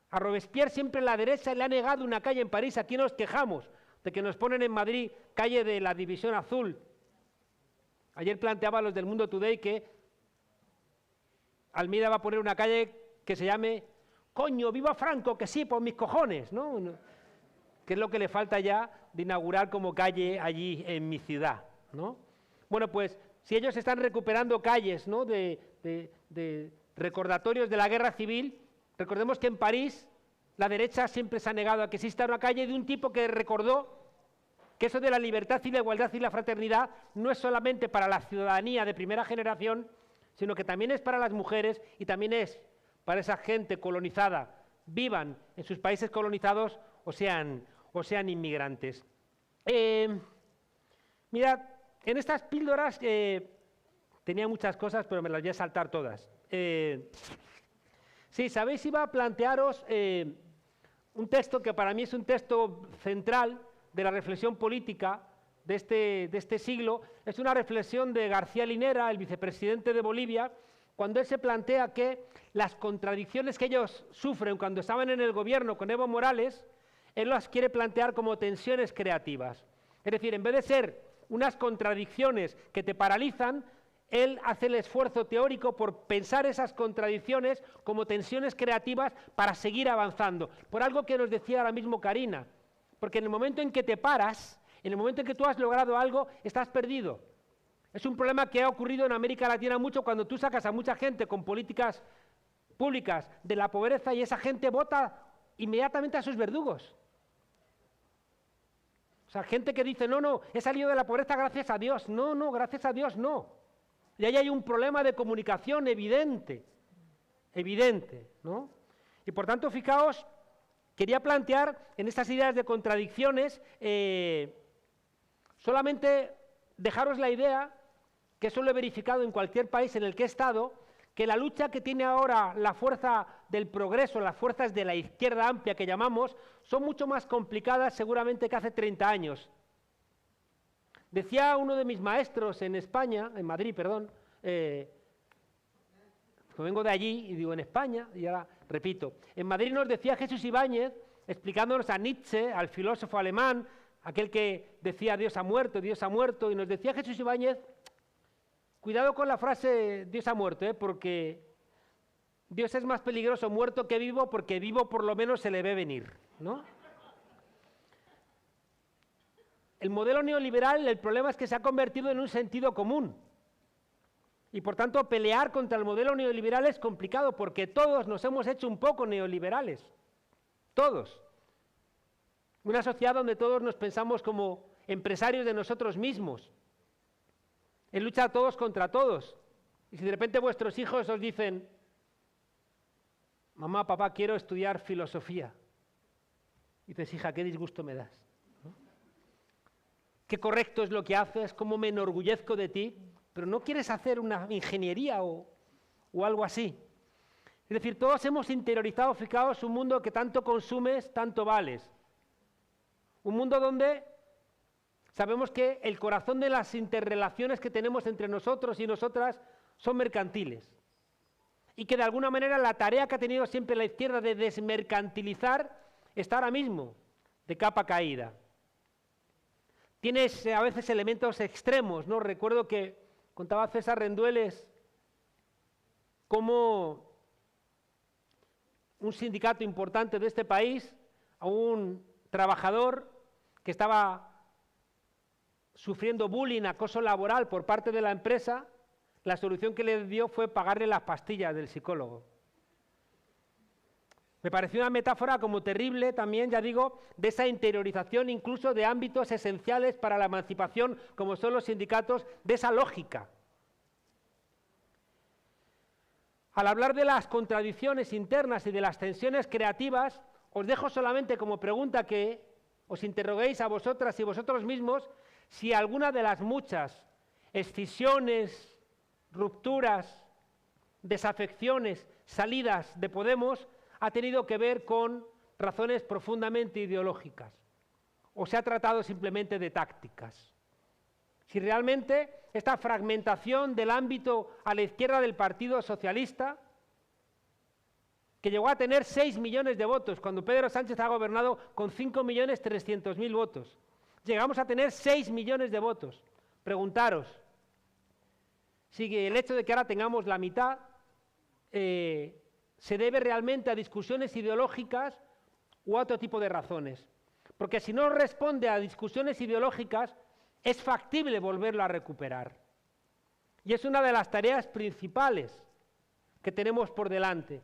A Robespierre siempre la derecha le ha negado una calle en París. Aquí nos quejamos de que nos ponen en Madrid calle de la División Azul. Ayer planteaba a los del Mundo Today que Almeida va a poner una calle que se llame «Coño, viva Franco, que sí, por mis cojones», ¿no? Que es lo que le falta ya de inaugurar como calle allí en mi ciudad, ¿no? Bueno, pues si ellos están recuperando calles, ¿no?, de recordatorios de la guerra civil, recordemos que en París la derecha siempre se ha negado a que exista una calle de un tipo que recordó que eso de la libertad y la igualdad y la fraternidad no es solamente para la ciudadanía de primera generación, sino que también es para las mujeres y también es para esa gente colonizada, vivan en sus países colonizados o sean inmigrantes. Mirad, en estas píldoras tenía muchas cosas, pero me las voy a saltar todas. Sí, sabéis, iba a plantearos un texto que para mí es un texto central de la reflexión política de este siglo. Es una reflexión de García Linera, el vicepresidente de Bolivia, cuando él se plantea que las contradicciones que ellos sufren cuando estaban en el gobierno con Evo Morales, él las quiere plantear como tensiones creativas. Es decir, en vez de ser unas contradicciones que te paralizan, él hace el esfuerzo teórico por pensar esas contradicciones como tensiones creativas para seguir avanzando. Por algo que nos decía ahora mismo Karina, porque en el momento en que te paras, en el momento en que tú has logrado algo, estás perdido. Es un problema que ha ocurrido en América Latina mucho cuando tú sacas a mucha gente con políticas públicas de la pobreza y esa gente vota inmediatamente a sus verdugos. O sea, gente que dice, no, no, he salido de la pobreza gracias a Dios. No, no, gracias a Dios no. Y ahí hay un problema de comunicación evidente, ¿no? Y por tanto, fijaos, quería plantear en estas ideas de contradicciones, solamente dejaros la idea, que eso lo he verificado en cualquier país en el que he estado, que la lucha que tiene ahora la fuerza del progreso, las fuerzas de la izquierda amplia que llamamos, son mucho más complicadas seguramente que hace 30 años. Decía uno de mis maestros en España, en Madrid, perdón, vengo de allí y digo en España, y ahora repito, en Madrid nos decía Jesús Ibáñez, explicándonos a Nietzsche, al filósofo alemán, aquel que decía Dios ha muerto, y nos decía Jesús Ibáñez, cuidado con la frase Dios ha muerto, porque Dios es más peligroso muerto que vivo, porque vivo por lo menos se le ve venir, ¿no? El modelo neoliberal, el problema es que se ha convertido en un sentido común. Y por tanto, pelear contra el modelo neoliberal es complicado, porque todos nos hemos hecho un poco neoliberales. Todos. Una sociedad donde todos nos pensamos como empresarios de nosotros mismos. En lucha todos contra todos. Y si de repente vuestros hijos os dicen, mamá, papá, quiero estudiar filosofía. Y dices, hija, qué disgusto me das. Qué correcto es lo que haces, cómo me enorgullezco de ti, pero no quieres hacer una ingeniería o algo así. Es decir, todos hemos interiorizado, fijaos, un mundo que tanto consumes, tanto vales. Un mundo donde sabemos que el corazón de las interrelaciones que tenemos entre nosotros y nosotras son mercantiles. Y que de alguna manera la tarea que ha tenido siempre la izquierda de desmercantilizar está ahora mismo de capa caída. Tienes a veces elementos extremos, ¿no? Recuerdo que contaba César Rendueles cómo un sindicato importante de este país, a un trabajador que estaba sufriendo bullying, acoso laboral por parte de la empresa, la solución que le dio fue pagarle las pastillas del psicólogo. Me pareció una metáfora como terrible también, ya digo, de esa interiorización incluso de ámbitos esenciales para la emancipación, como son los sindicatos, de esa lógica. Al hablar de las contradicciones internas y de las tensiones creativas, os dejo solamente como pregunta que os interroguéis a vosotras y vosotros mismos si alguna de las muchas escisiones, rupturas, desafecciones, salidas de Podemos ha tenido que ver con razones profundamente ideológicas o se ha tratado simplemente de tácticas. Si realmente esta fragmentación del ámbito a la izquierda del Partido Socialista, que llegó a tener 6 millones de votos cuando Pedro Sánchez ha gobernado con 5.300.000 votos, llegamos a tener 6 millones de votos. Preguntaros si el hecho de que ahora tengamos la mitad se debe realmente a discusiones ideológicas u a otro tipo de razones. Porque si no responde a discusiones ideológicas, es factible volverlo a recuperar. Y es una de las tareas principales que tenemos por delante.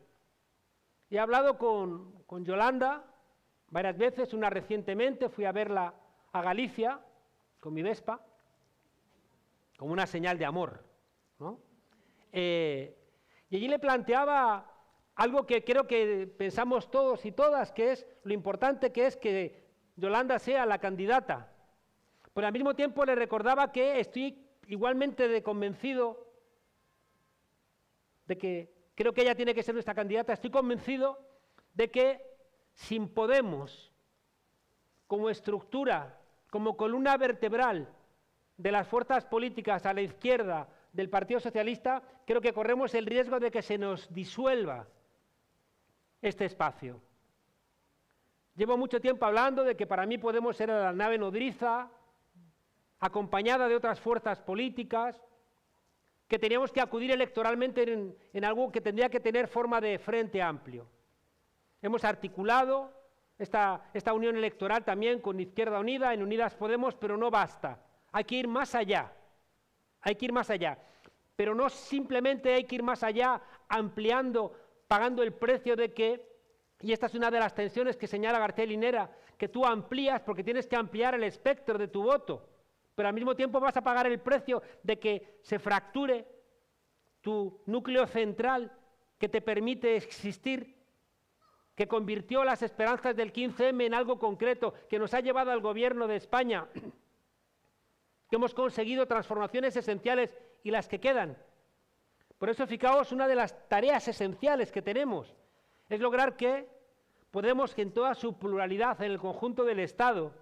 He hablado con Yolanda varias veces, una recientemente, fui a verla a Galicia con mi Vespa, como una señal de amor, ¿no? Y allí le planteaba algo que creo que pensamos todos y todas, que es lo importante que es que Yolanda sea la candidata. Pero al mismo tiempo le recordaba que estoy igualmente convencido de que creo que ella tiene que ser nuestra candidata. Estoy convencido de que sin Podemos, como estructura, como columna vertebral de las fuerzas políticas a la izquierda del Partido Socialista, creo que corremos el riesgo de que se nos disuelva este espacio. Llevo mucho tiempo hablando de que para mí Podemos ser la nave nodriza, acompañada de otras fuerzas políticas, que teníamos que acudir electoralmente en algo que tendría que tener forma de frente amplio. Hemos articulado esta unión electoral también con Izquierda Unida, en Unidas Podemos, pero no basta. Hay que ir más allá. Hay que ir más allá. Pero no simplemente hay que ir más allá ampliando, pagando el precio de que, y esta es una de las tensiones que señala García Linera, que tú amplías porque tienes que ampliar el espectro de tu voto, pero al mismo tiempo vas a pagar el precio de que se fracture tu núcleo central que te permite existir, que convirtió las esperanzas del 15M en algo concreto, que nos ha llevado al gobierno de España, que hemos conseguido transformaciones esenciales y las que quedan. Por eso, fijaos, una de las tareas esenciales que tenemos es lograr que Podemos, que en toda su pluralidad en el conjunto del Estado,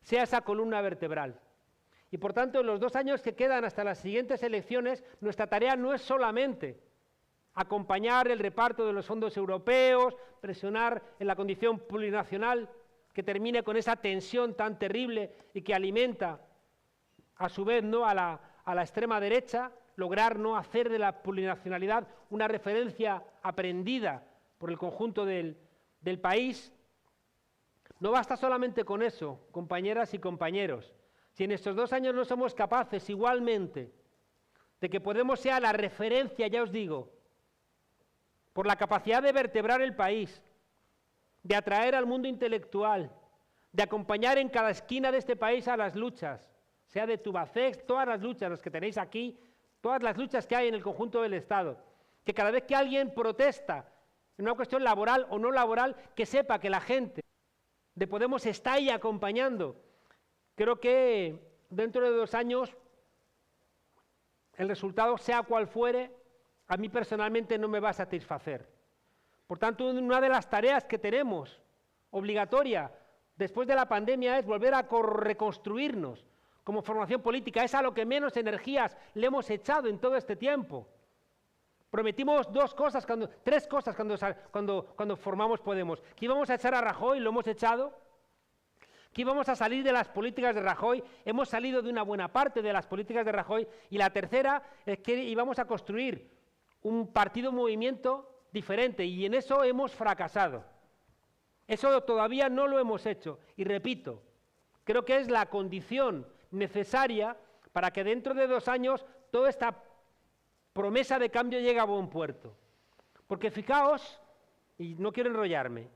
sea esa columna vertebral. Y por tanto, en los 2 años que quedan hasta las siguientes elecciones, nuestra tarea no es solamente acompañar el reparto de los fondos europeos, presionar en la condición plurinacional que termine con esa tensión tan terrible y que alimenta a su vez, ¿no?, a la extrema derecha, lograr no hacer de la plurinacionalidad una referencia aprendida por el conjunto del país. No basta solamente con eso, compañeras y compañeros. Si en estos 2 años no somos capaces igualmente de que Podemos sea la referencia, ya os digo, por la capacidad de vertebrar el país, de atraer al mundo intelectual, de acompañar en cada esquina de este país a las luchas, sea de Tubacex, todas las luchas, los que tenéis aquí, todas las luchas que hay en el conjunto del Estado, que cada vez que alguien protesta en una cuestión laboral o no laboral, que sepa que la gente de Podemos está ahí acompañando. Creo que dentro de 2 años, el resultado, sea cual fuere, a mí personalmente no me va a satisfacer. Por tanto, una de las tareas que tenemos, obligatoria, después de la pandemia, es volver a reconstruirnos como formación política. Es a lo que menos energías le hemos echado en todo este tiempo. Prometimos 3 cosas cuando formamos Podemos. Que íbamos a echar a Rajoy, lo hemos echado. Que íbamos a salir de las políticas de Rajoy, hemos salido de una buena parte de las políticas de Rajoy. Y la tercera es que íbamos a construir un partido-movimiento diferente, y en eso hemos fracasado. Eso todavía no lo hemos hecho. Y repito, creo que es la condición necesaria para que dentro de 2 años toda esta promesa de cambio llegue a buen puerto. Porque fijaos, y no quiero enrollarme,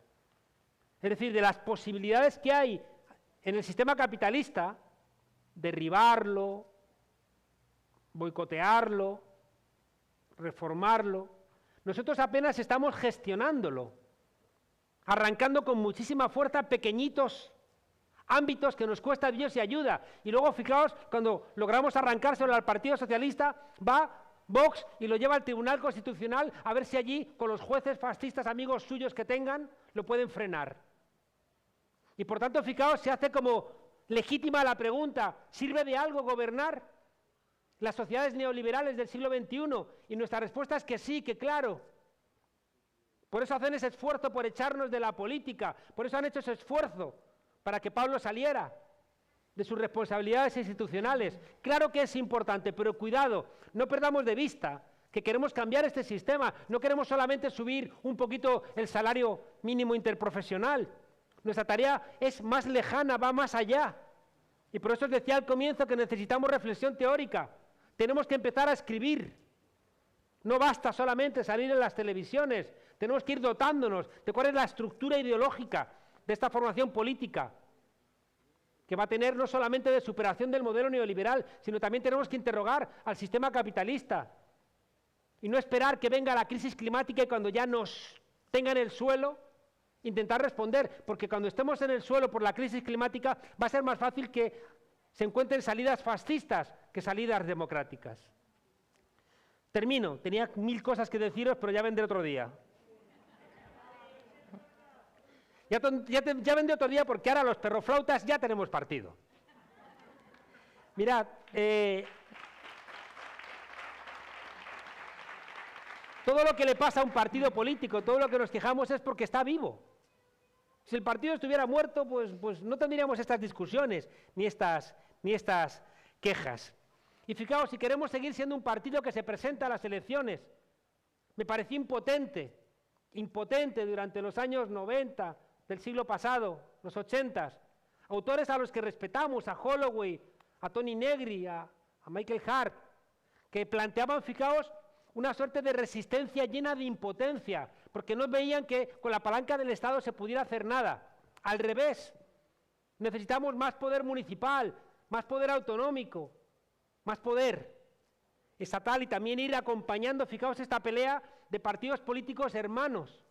es decir, de las posibilidades que hay en el sistema capitalista, derribarlo, boicotearlo, reformarlo, nosotros apenas estamos gestionándolo, arrancando con muchísima fuerza pequeñitos ámbitos que nos cuesta Dios y ayuda. Y luego, fijaos, cuando logramos arrancárselo al Partido Socialista, va Vox y lo lleva al Tribunal Constitucional a ver si allí, con los jueces fascistas amigos suyos que tengan, lo pueden frenar. Y por tanto, fijaos, se hace como legítima la pregunta, ¿sirve de algo gobernar las sociedades neoliberales del siglo XXI? Y nuestra respuesta es que sí, que claro. Por eso hacen ese esfuerzo por echarnos de la política, por eso han hecho ese esfuerzo para que Pablo saliera de sus responsabilidades institucionales. Claro que es importante, pero cuidado, no perdamos de vista que queremos cambiar este sistema, no queremos solamente subir un poquito el salario mínimo interprofesional. Nuestra tarea es más lejana, va más allá. Y por eso os decía al comienzo que necesitamos reflexión teórica. Tenemos que empezar a escribir. No basta solamente salir en las televisiones, tenemos que ir dotándonos de cuál es la estructura ideológica de esta formación política, que va a tener no solamente de superación del modelo neoliberal, sino también tenemos que interrogar al sistema capitalista y no esperar que venga la crisis climática y cuando ya nos tenga en el suelo, intentar responder, porque cuando estemos en el suelo por la crisis climática va a ser más fácil que se encuentren salidas fascistas que salidas democráticas. Termino, tenía 1000 cosas que deciros, pero ya vendré otro día. Ya vendré otro día porque ahora los perroflautas ya tenemos partido. Mirad, todo lo que le pasa a un partido político, todo lo que nos quejamos es porque está vivo. Si el partido estuviera muerto, pues no tendríamos estas discusiones ni estas quejas. Y fijaos, si queremos seguir siendo un partido que se presenta a las elecciones, me pareció impotente durante los años 90 del siglo pasado, los 80, autores a los que respetamos, a Holloway, a Tony Negri, a Michael Hart, que planteaban, fijaos, una suerte de resistencia llena de impotencia, porque no veían que con la palanca del Estado se pudiera hacer nada. Al revés, necesitamos más poder municipal, más poder autonómico, más poder estatal y también ir acompañando, fijaos, esta pelea de partidos políticos hermanos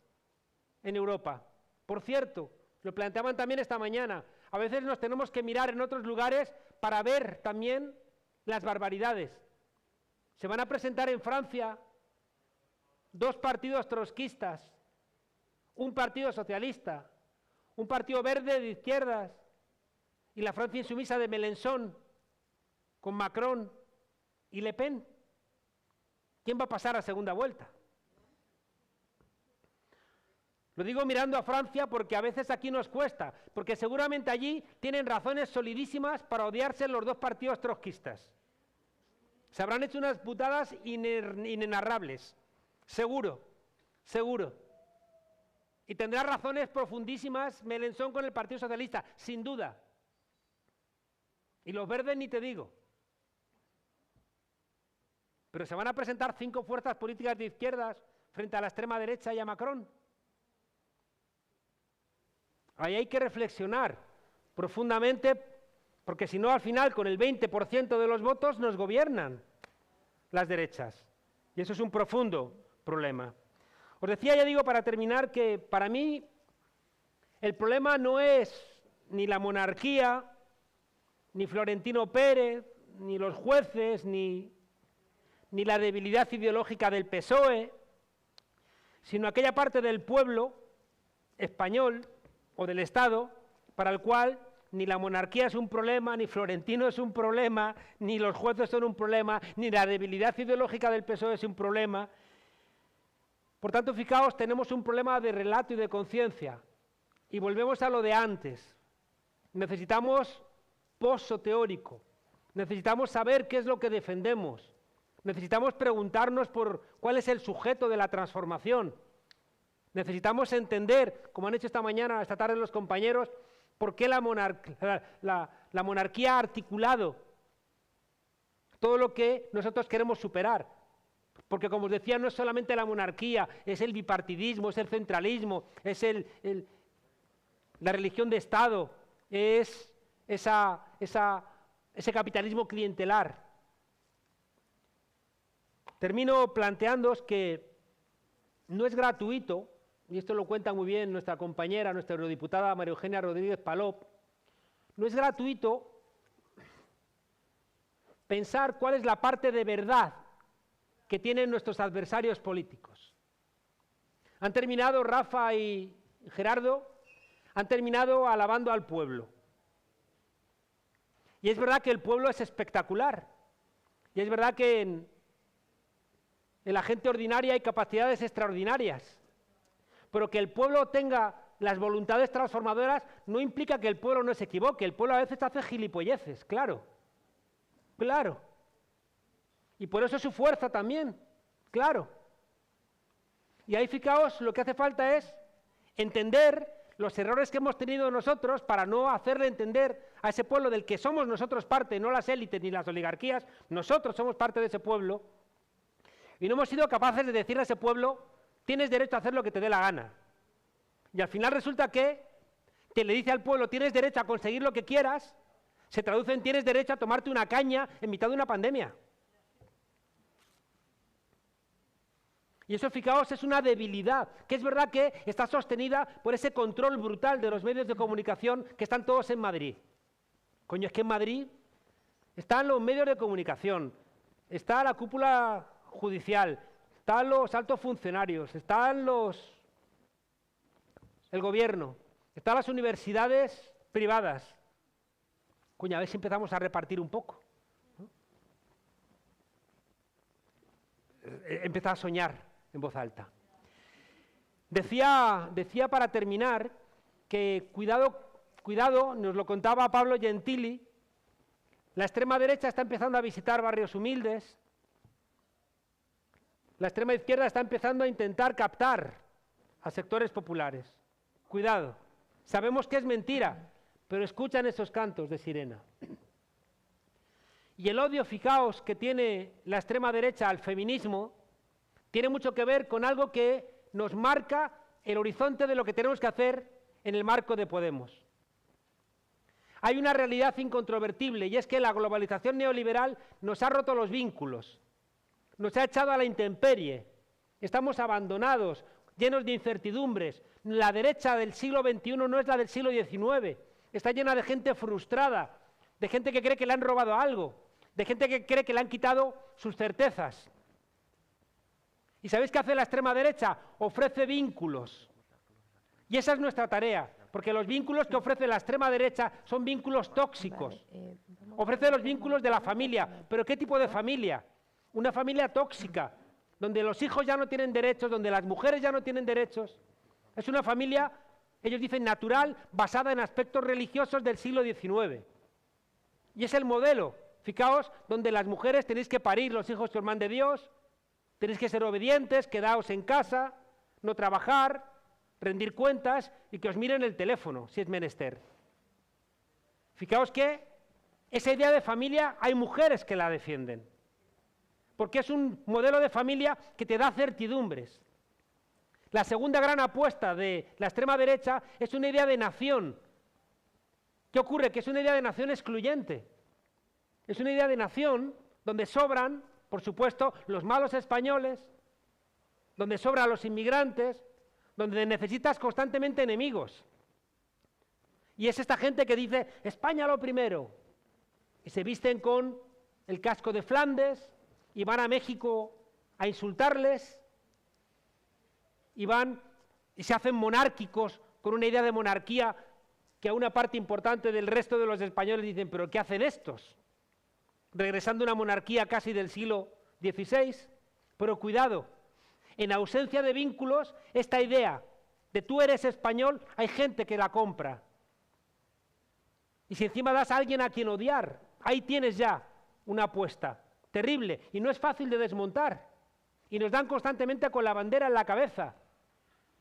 en Europa. Por cierto, lo planteaban también esta mañana, a veces nos tenemos que mirar en otros lugares para ver también las barbaridades. Se van a presentar en Francia 2 partidos trotskistas, un partido socialista, un partido verde de izquierdas y la Francia insumisa de Mélenchon con Macron y Le Pen. ¿Quién va a pasar a segunda vuelta? Lo digo mirando a Francia porque a veces aquí nos cuesta, porque seguramente allí tienen razones solidísimas para odiarse los 2 partidos trotskistas. Se habrán hecho unas putadas inenarrables, seguro. Y tendrá razones profundísimas Mélenchon con el Partido Socialista, sin duda. Y los verdes ni te digo. Pero se van a presentar 5 fuerzas políticas de izquierdas frente a la extrema derecha y a Macron. Ahí hay que reflexionar profundamente, porque si no, al final, con el 20% de los votos nos gobiernan las derechas. Y eso es un profundo problema. Os decía, ya digo, para terminar, que para mí el problema no es ni la monarquía, ni Florentino Pérez, ni los jueces, ni la debilidad ideológica del PSOE, sino aquella parte del pueblo español o del Estado para el cual ni la monarquía es un problema, ni Florentino es un problema, ni los jueces son un problema, ni la debilidad ideológica del PSOE es un problema. Por tanto, fijaos, tenemos un problema de relato y de conciencia. Y volvemos a lo de antes. Necesitamos pozo teórico. Necesitamos saber qué es lo que defendemos. Necesitamos preguntarnos por cuál es el sujeto de la transformación. Necesitamos entender, como han hecho esta tarde los compañeros, por qué la monarquía ha articulado todo lo que nosotros queremos superar. Porque, como os decía, no es solamente la monarquía, es el bipartidismo, es el centralismo, es la religión de Estado, es ese capitalismo clientelar. Termino planteándoos que no es gratuito, y esto lo cuenta muy bien nuestra compañera, nuestra eurodiputada María Eugenia Rodríguez Palop, no es gratuito pensar cuál es la parte de verdad que tienen nuestros adversarios políticos. Han terminado Rafa y Gerardo, han terminado alabando al pueblo. Y es verdad que el pueblo es espectacular, y es verdad que en la gente ordinaria hay capacidades extraordinarias, pero que el pueblo tenga las voluntades transformadoras no implica que el pueblo no se equivoque. El pueblo a veces hace gilipolleces, claro, claro. Y por eso su fuerza también, claro. Y ahí, fijaos, lo que hace falta es entender los errores que hemos tenido nosotros para no hacerle entender a ese pueblo del que somos nosotros parte, no las élites ni las oligarquías, nosotros somos parte de ese pueblo. Y no hemos sido capaces de decirle a ese pueblo, tienes derecho a hacer lo que te dé la gana. Y al final resulta que le dice al pueblo, tienes derecho a conseguir lo que quieras, se traduce en tienes derecho a tomarte una caña en mitad de una pandemia. Y eso, fijaos, es una debilidad, que es verdad que está sostenida por ese control brutal de los medios de comunicación que están todos en Madrid. Coño, es que en Madrid están los medios de comunicación, está la cúpula judicial, están los altos funcionarios, están el gobierno, están las universidades privadas. Coño, a ver si empezamos a repartir un poco, ¿no? Empezar a soñar en voz alta. Decía para terminar que cuidado, nos lo contaba Pablo Gentili, la extrema derecha está empezando a visitar barrios humildes, la extrema izquierda está empezando a intentar captar a sectores populares. Cuidado, sabemos que es mentira, pero escuchan esos cantos de sirena. Y el odio, fijaos, que tiene la extrema derecha al feminismo, tiene mucho que ver con algo que nos marca el horizonte de lo que tenemos que hacer en el marco de Podemos. Hay una realidad incontrovertible, y es que la globalización neoliberal nos ha roto los vínculos, nos ha echado a la intemperie, estamos abandonados, llenos de incertidumbres. La derecha del siglo XXI no es la del siglo XIX, está llena de gente frustrada, de gente que cree que le han robado algo, de gente que cree que le han quitado sus certezas. ¿Y sabéis qué hace la extrema derecha? Ofrece vínculos. Y esa es nuestra tarea, porque los vínculos que ofrece la extrema derecha son vínculos tóxicos. Ofrece los vínculos de la familia, pero ¿qué tipo de familia? Una familia tóxica, donde los hijos ya no tienen derechos, donde las mujeres ya no tienen derechos. Es una familia, ellos dicen natural, basada en aspectos religiosos del siglo XIX. Y es el modelo, fijaos, donde las mujeres tenéis que parir los hijos que os mande Dios, tenéis que ser obedientes, quedaos en casa, no trabajar, rendir cuentas y que os miren el teléfono, si es menester. Fijaos que esa idea de familia hay mujeres que la defienden, porque es un modelo de familia que te da certidumbres. La segunda gran apuesta de la extrema derecha es una idea de nación. ¿Qué ocurre? Que es una idea de nación excluyente. Es una idea de nación donde sobran, por supuesto, los malos españoles, donde sobran los inmigrantes, donde necesitas constantemente enemigos. Y es esta gente que dice, España lo primero, y se visten con el casco de Flandes, y van a México a insultarles, y van y se hacen monárquicos con una idea de monarquía que a una parte importante del resto de los españoles dicen, ¿pero qué hacen estos? Regresando a una monarquía casi del siglo XVI, pero cuidado, en ausencia de vínculos, esta idea de tú eres español, hay gente que la compra. Y si encima das a alguien a quien odiar, ahí tienes ya una apuesta. terrible, y no es fácil de desmontar. Y nos dan constantemente con la bandera en la cabeza,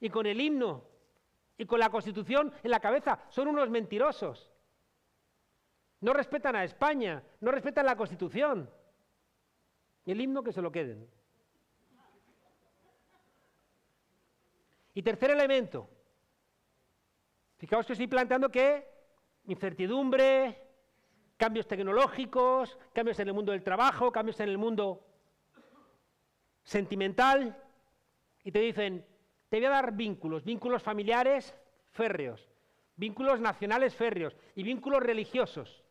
y con el himno, y con la Constitución en la cabeza. Son unos mentirosos. No respetan a España, no respetan la Constitución. Y el himno que se lo queden. Y tercer elemento. Fijaos que estoy planteando que incertidumbre, cambios tecnológicos, cambios en el mundo del trabajo, cambios en el mundo sentimental, y te dicen, te voy a dar vínculos familiares férreos, vínculos nacionales férreos y vínculos religiosos.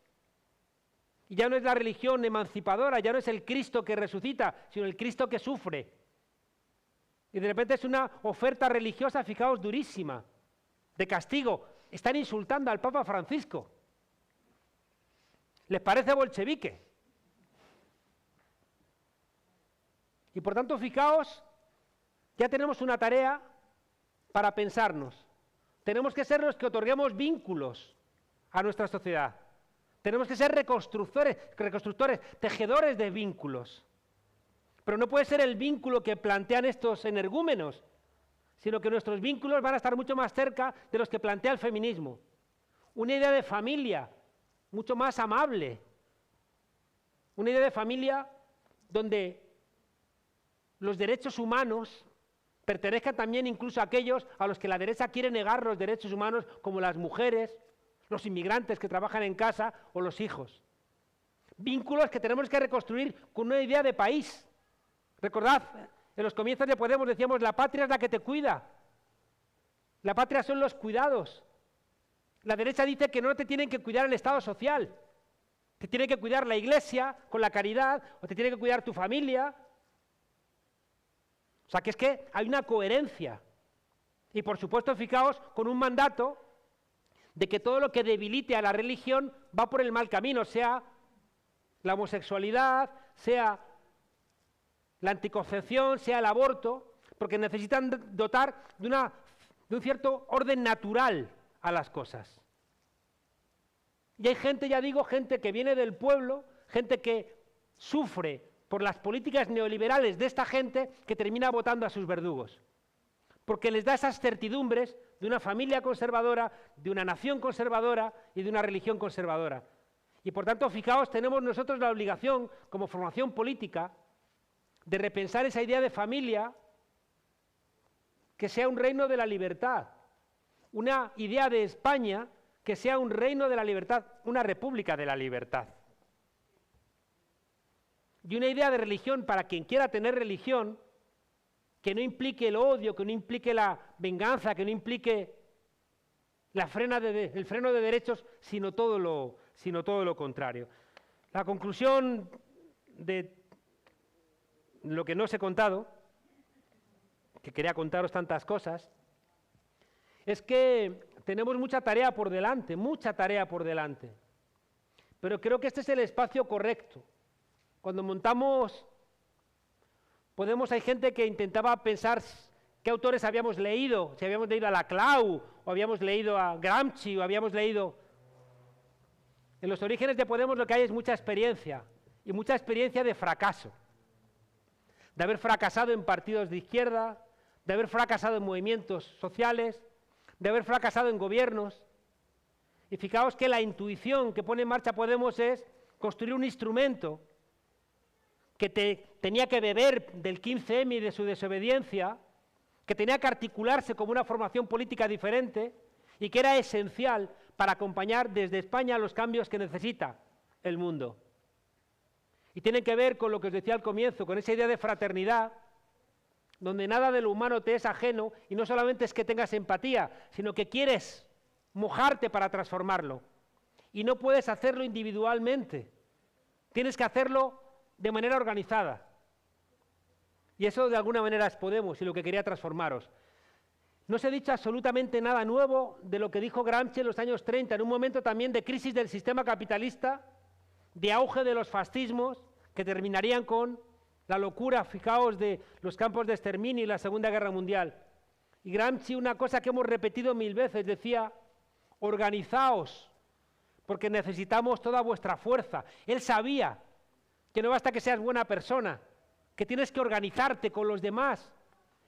Y ya no es la religión emancipadora, ya no es el Cristo que resucita, sino el Cristo que sufre. Y de repente es una oferta religiosa, fijaos, durísima, de castigo. Están insultando al Papa Francisco. ¿Les parece bolchevique? Y por tanto, fijaos, ya tenemos una tarea para pensarnos. Tenemos que ser los que otorguemos vínculos a nuestra sociedad. Tenemos que ser reconstructores, tejedores de vínculos. Pero no puede ser el vínculo que plantean estos energúmenos, sino que nuestros vínculos van a estar mucho más cerca de los que plantea el feminismo. Una idea de familia mucho más amable. Una idea de familia donde los derechos humanos pertenezcan también incluso a aquellos a los que la derecha quiere negar los derechos humanos, como las mujeres, los inmigrantes que trabajan en casa o los hijos. Vínculos que tenemos que reconstruir con una idea de país. Recordad, en los comienzos de Podemos decíamos, la patria es la que te cuida. La patria son los cuidados. La derecha dice que no te tienen que cuidar el Estado social. Te tiene que cuidar la Iglesia con la caridad, o te tiene que cuidar tu familia. O sea, que es que hay una coherencia. Y por supuesto, fijaos, con un mandato de que todo lo que debilite a la religión va por el mal camino, sea la homosexualidad, sea la anticoncepción, sea el aborto, porque necesitan dotar de un cierto orden natural a las cosas. Y hay gente, ya digo, gente que viene del pueblo, gente que sufre por las políticas neoliberales de esta gente, que termina votando a sus verdugos, porque les da esas certidumbres de una familia conservadora, de una nación conservadora y de una religión conservadora. Y por tanto, fijaos, tenemos nosotros la obligación, como formación política, de repensar esa idea de familia que sea un reino de la libertad, una idea de España que sea un reino de la libertad, una república de la libertad. Y una idea de religión para quien quiera tener religión, que no implique el odio, que no implique la venganza, que no implique el freno de derechos, sino todo lo contrario. La conclusión de lo que no os he contado, que quería contaros tantas cosas, es que tenemos mucha tarea por delante, pero creo que este es el espacio correcto. Cuando montamos Podemos, hay gente que intentaba pensar qué autores habíamos leído, si habíamos leído a Laclau, o habíamos leído a Gramsci, o habíamos leído... En los orígenes de Podemos lo que hay es mucha experiencia, y mucha experiencia de fracaso. De haber fracasado en partidos de izquierda, de haber fracasado en movimientos sociales, de haber fracasado en gobiernos. Y fijaos que la intuición que pone en marcha Podemos es construir un instrumento que tenía que beber del 15M y de su desobediencia, que tenía que articularse como una formación política diferente y que era esencial para acompañar desde España los cambios que necesita el mundo. Y tienen que ver con lo que os decía al comienzo, con esa idea de fraternidad, donde nada de lo humano te es ajeno, y no solamente es que tengas empatía, sino que quieres mojarte para transformarlo. Y no puedes hacerlo individualmente, tienes que hacerlo de manera organizada. Y eso de alguna manera es Podemos y lo que quería transformaros. No se ha dicho absolutamente nada nuevo de lo que dijo Gramsci en los años 30, en un momento también de crisis del sistema capitalista, de auge de los fascismos, que terminarían con la locura, fijaos, de los campos de exterminio y la Segunda Guerra Mundial. Y Gramsci, una cosa que hemos repetido 1000 veces, decía: organizaos, porque necesitamos toda vuestra fuerza. Él sabía que no basta que seas buena persona, que tienes que organizarte con los demás.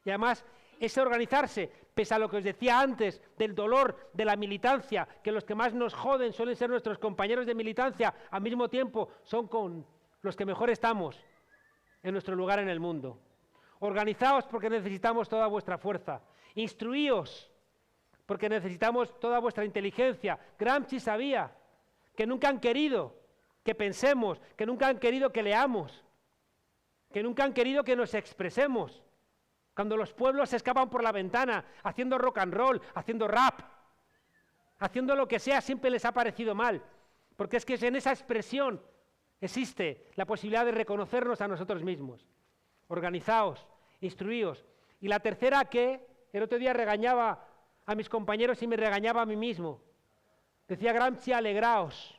Y además, ese organizarse, pese a lo que os decía antes, del dolor, de la militancia, que los que más nos joden suelen ser nuestros compañeros de militancia, al mismo tiempo son con los que mejor estamos en nuestro lugar en el mundo. Organizaos porque necesitamos toda vuestra fuerza. Instruíos porque necesitamos toda vuestra inteligencia. Gramsci sabía que nunca han querido que pensemos, que nunca han querido que leamos, que nunca han querido que nos expresemos. Cuando los pueblos se escapan por la ventana, haciendo rock and roll, haciendo rap, haciendo lo que sea, siempre les ha parecido mal. Porque es que en esa expresión existe la posibilidad de reconocernos a nosotros mismos. Organizaos, instruíos. Y la tercera, que el otro día regañaba a mis compañeros y me regañaba a mí mismo. Decía Gramsci, alegraos,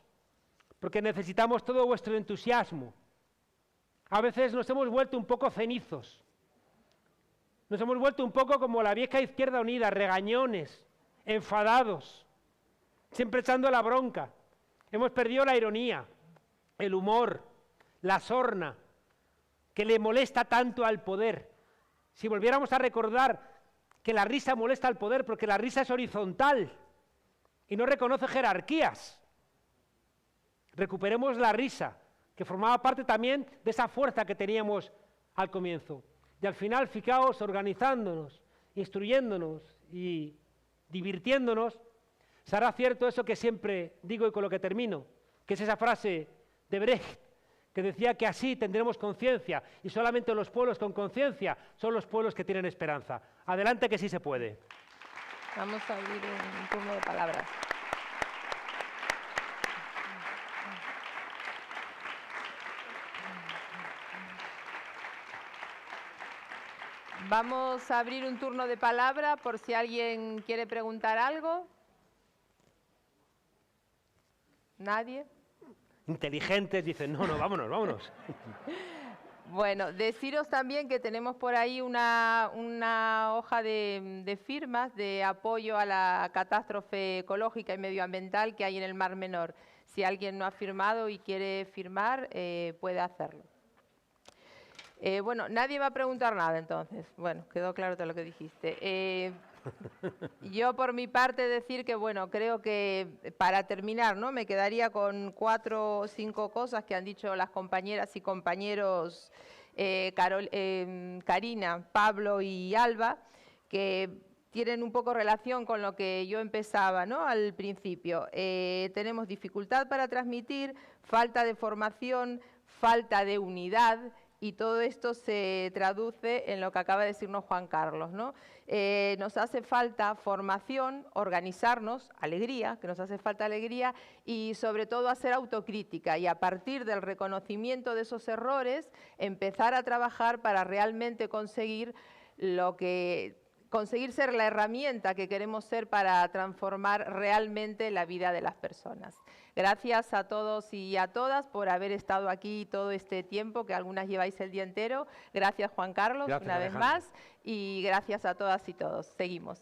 porque necesitamos todo vuestro entusiasmo. A veces nos hemos vuelto un poco cenizos. Nos hemos vuelto un poco como la vieja Izquierda Unida, regañones, enfadados, siempre echando la bronca. Hemos perdido la ironía, el humor, la sorna, que le molesta tanto al poder. Si volviéramos a recordar que la risa molesta al poder, porque la risa es horizontal y no reconoce jerarquías. Recuperemos la risa, que formaba parte también de esa fuerza que teníamos al comienzo. Y al final, fijaos, organizándonos, instruyéndonos y divirtiéndonos, será cierto eso que siempre digo y con lo que termino, que es esa frase de Brecht, que decía que así tendremos conciencia, y solamente los pueblos con conciencia son los pueblos que tienen esperanza. Adelante, que sí se puede. Vamos a abrir un turno de palabras. Vamos a abrir un turno de palabra por si alguien quiere preguntar algo. ¿Nadie? Inteligentes dicen, no, vámonos. Bueno, deciros también que tenemos por ahí una hoja de firmas de apoyo a la catástrofe ecológica y medioambiental que hay en el Mar Menor. Si alguien no ha firmado y quiere firmar, puede hacerlo. Bueno, nadie va a preguntar nada entonces. Bueno, quedó claro todo lo que dijiste. Yo por mi parte decir que, bueno, creo que para terminar, ¿no? Me quedaría con 4 o 5 cosas que han dicho las compañeras y compañeros Karina, Pablo y Alba, que tienen un poco relación con lo que yo empezaba, ¿no? Al principio. Tenemos dificultad para transmitir, falta de formación, falta de unidad. Y todo esto se traduce en lo que acaba de decirnos Juan Carlos, ¿no? Nos hace falta formación, organizarnos, alegría, que nos hace falta alegría, y sobre todo hacer autocrítica y a partir del reconocimiento de esos errores empezar a trabajar para realmente conseguir ser la herramienta que queremos ser para transformar realmente la vida de las personas. Gracias a todos y a todas por haber estado aquí todo este tiempo, que algunas lleváis el día entero. Gracias, Juan Carlos, gracias, una vez más, y gracias a todas y todos. Seguimos.